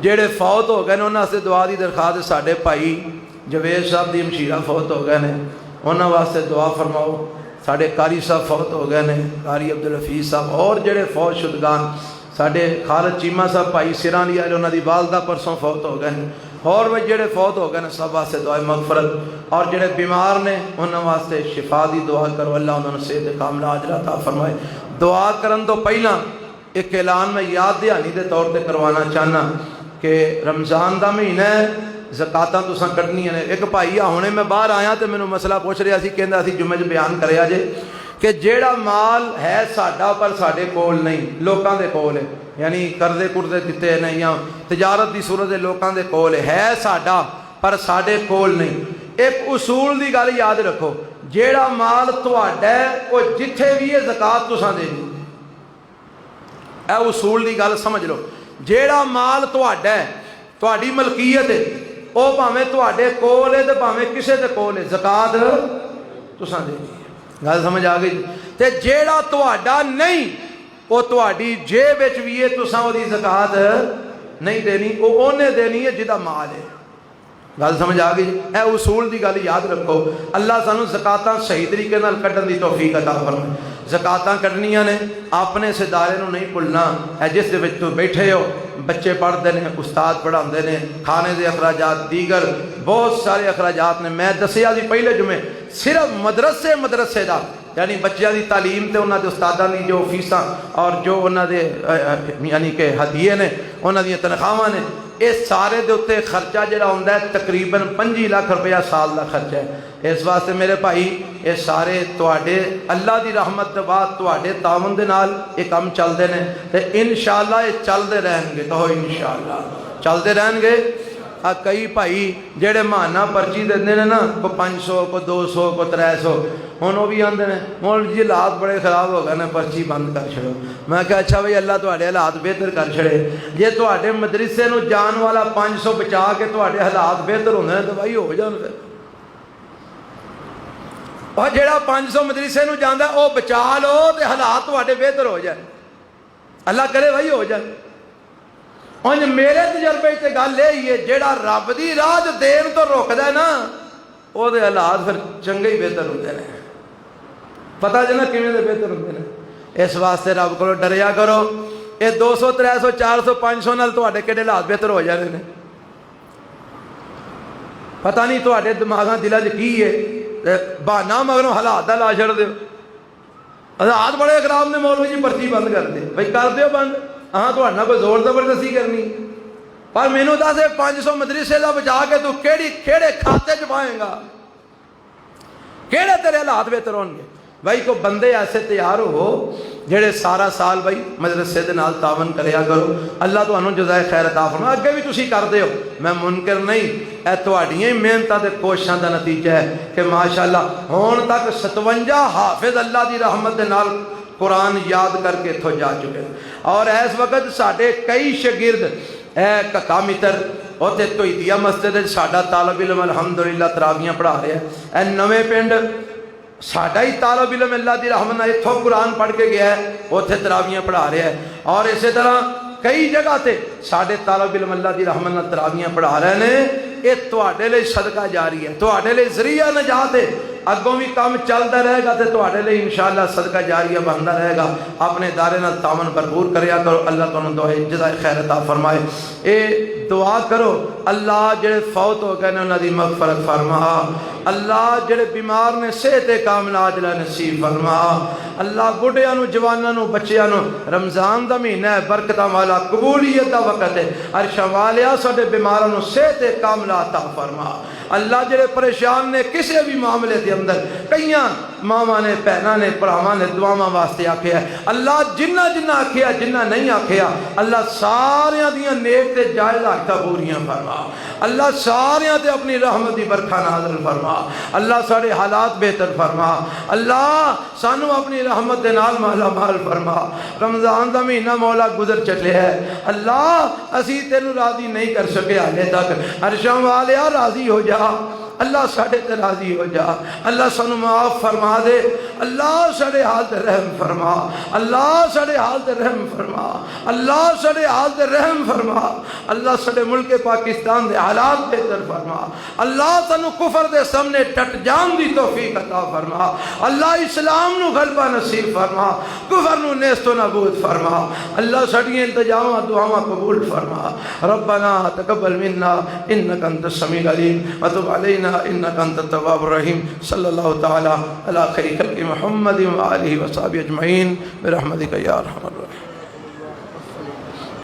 جڑے فوت ہو گئے نے انہاں سے دعا دی درخواست، ساڈے بھائی جوید صاحب دی ہمشیرہ فوت ہو گئے نے، انہاں واسطے دعا فرماؤ۔ ساڈے قاری صاحب فوت ہو گئے نے، قاری عبدالحفیظ صاحب، اور جڑے فوت شدگان ساڈے خالد چیمہ صاحب بھائی سراں لیا انہاں دی والدہ پرسوں فوت ہو گئے نے، اور وہ جڑے فوت ہو گئے نے سب واسطے دعائے مغفرت، اور جڑے بیمار نے انہاں واسطے شفا دی دعا کرو، اللہ انہاں نوں صحت کاملہ عاجلہ عطا فرمائے۔ دعا کرن تو پہلا ایک اعلان میں یاد دہانی دے طور تے کروانا چاہنا کہ رمضان دا مہینہ ہے، زکاتاں تساں کڈنیاں نے۔ ایک بھائی ہونے میں باہر آیا تے مینوں مسئلہ پوچھ رہا سی، کہندا سی جمعے بیان کریا جے کہ جیڑا مال ہے ساڈا پر ساڈے کول نہیں، لوکاں دے کول ہے، یعنی قرضے قرضے دتے نہیں یا تجارت دی صورت لوکاں دے کول ہے ساڈا پر ساڈے کول نہیں۔ ایک اصول دی گل یاد رکھو، جیڑا مال تہاڈا ہے وہ جتھے بھی ہے زکات تساں دینی، اے اصول دی گل سمجھ لو۔ جیڑا مال تہاڈا ہے، تہاڈی ملکیت ہے، او بھاویں تہاڈے کول ہے تے بھاویں کسے دے کول ہے، زکات تساں دینی ہے۔ گل سمجھ آ گئی؟ تے جیڑا تہاڈا نہیں وہ تہاڈی جیب وچ بھی ہے، تساں اودی زکات نہیں دینی، او اونے دینی ہے جدا مال ہے۔ گل سمجھ آ گئی؟ اے اصول دی گل یاد رکھو۔ اللہ سانو زکاتاں صحیح طریقے نال کڈن دی توفیق عطا فرمائے۔ زکاتاں کڈنیاں نے، اپنے اس ادارے نو نہیں بھولنا، اے جس دے وچ تو بیٹھے ہو، بچے پڑھتے ہیں، استاد پڑھاتے ہیں، کھانے دے اخراجات، دیگر بہت سارے اخراجات نے۔ میں دسیا سی پہلے جمعے صرف مدرسے دا، یعنی بچیاں دی تعلیم تے انہاں دے استاداں دی جو فیساں اور جو انہاں دے یعنی کہ ہدیے نے، انہاں دی تنخواہاں نے، اس سارے دے اتنے خرچہ جڑا ہوندا ہے تقریباً 25 لاکھ روپیہ سال دا خرچہ ہے۔ اس واسطے میرے بھائی یہ سارے تواڈے اللہ دی رحمت دے بعد تواڈے تعاون دے نال یہ کام چلدے نے تے انشاءاللہ یہ چلدے رہن گے، کہو انشاءاللہ چلدے رہن گے۔ کئی بھائی جڑے مہانہ پرچی دیندے نے نا، کو 500 کو 200 کو 300، ہن وہ بھی آندے نے مول جی حالات بڑے خراب ہو گئے نے، پرچی بند کر چھڑو۔ میں کہا اچھا بھائی اللہ تواڈے حالات بہتر کر چھڑے، جے تواڈے مدرسے نو جان والا 500 بچا کے تواڈے حالات بہتر ہوندے نے تو بھائی ہو جان پھر، اور جیڑا 500 مدرسے نو جاندا ہے او بچا لو تے حالات تواڈے بہتر ہو جائے، اللہ کرے بھائی ہو جائے۔ انج میرے تجربے تے گل یہ ہے، جیڑا رب دی راہ دین تو روکدا ہے نا، او دے حالات پھر چنگے ہی بہتر ہوندے نے۔ پتہ جنا کیویں دے بہتر ہوندے نے؟ اس واسطے رب کولوں ڈریا کرو۔ اے 200 300 400 500 نال تواڈے کیڑے حالات بہتر ہو جانے نے، پتہ نہیں تواڈے دماغاں دلاں وچ کی ہے، بہانہ مگروں حالات دا لا چھڑ دیو۔ حالات بڑے خراب نے، مولوی جی پرچی بند کر دے، بھائی کر دیو بند، ہاں تو نہ کوئی زور زبردستی کرنی، پر مینوں دس 500 مدرسے دا بچا کے تو کیڑے کھاتے چ پائیں گا، کیڑے تیرے حالات بہتر ہون گے؟ بھائی کو بندے ایسے تیار ہو جڑے سارا سال بھائی مدرسے دے نال تعاون کریا کرو، اللہ تانوں جزائے خیر عطا فرمائے۔ اگے بھی تسی کردے ہو، میں منکر نہیں، اے تہاڈیاں محنتاں تے کوششاں دا نتیجہ ہے کہ ماشاءاللہ ہون تک 57 حافظ اللہ دی رحمت دے نال قرآن یاد کر کے اتھوں جا چکے، اور اس وقت ساڈے کئی شاگرد اے ککا متر اوتے توحیدیہ مسجد ساڈا طالب علم الحمدللہ تراویاں پڑھا رہا ہے، اے نویں پنڈ ساڈا ہی طالب علم اللہ دی رحمت نال اتھوں قرآن پڑھ کے گیا ہے، اوتھے تراویاں پڑھا رہا ہے، اور اسی طرح کئی جگہ تے ساڈے طالب علم اللہ دی رحمت نال تراویاں پڑھا رہے ہیں۔ یہ تواڈے لئی صدقہ جاری ہے، تواڈے لئی ذریعہ نجات ہے، اگوں بھی کام چلتا رہے گا تے تواڈے لئی انشاءاللہ صدقہ جاریہ بنتا رہے گا۔ اپنے ادارے نال تعاون بھرپور کریا کرو، اللہ تانوں دعائے جزائے خیر عطا فرمائے۔ اے دعا کرو اللہ جڑے فوت ہو گئے نے انہاں دی مغفرت فرما، اللہ جڑے بیمار نے صحت کاملہ عاجلہ نصیب فرما، اللہ بڈھیاں نو جواناں نو بچیاں نو رمضان دا مہینہ ہے، برکتاں والا قبولیت دا وقت ہے، عرش والیا ساڈے بیماراں نو صحت کاملہ عطا فرما۔ اللہ جڑے پریشان نے کسی بھی معاملے دے اندر، کئیاں ماما نے بہناں نے بھراواں نے دعاواں واسطے آکھیا ہے اللہ جنہ جنہ آکھیا جنہ نہیں آکھیا اللہ ساریاں دیاں نیک تے جائز حاجتاں پوریاں فرما اللہ ساریاں تے اپنی رحمت دی برکھا نازل فرما اللہ سارے حالات بہتر فرما اللہ سانو اپنی رحمت دے نال مالا مال فرما رمضان دا مہینہ مولا گزر چلے ہے اللہ اسی تینوں راضی نہیں کر سکے حالے تک عرشاں والیا راضی ہو جا اللہ ساڑھے تے راضی ہو جا اللہ سانو معاف فرما دے اللہ ساڑھے حال تے رحم فرما اللہ ساڑھے حال تے رحم فرما اللہ ساڑھے حال تے رحم فرما اللہ ساڑھے ملک پاکستان دے حالات بہتر فرما اللہ سانو کفر دے سامنے ٹٹ جان دی توفیق عطا فرما اللہ اسلام نو غلبہ نصیب فرما کفر نو نیست و نابود فرما اللہ ساڑھی انتجاواں دعاواں قبول فرما ربنا تقبل منا انکا انت السمیع العلیم وتب علینا انکا انت التواب الرحیم صلی اللہ تعالی علی خیر خلق محمد و آلہ و صحبہ اجمعین برحمتک یا ارحم الراحمین.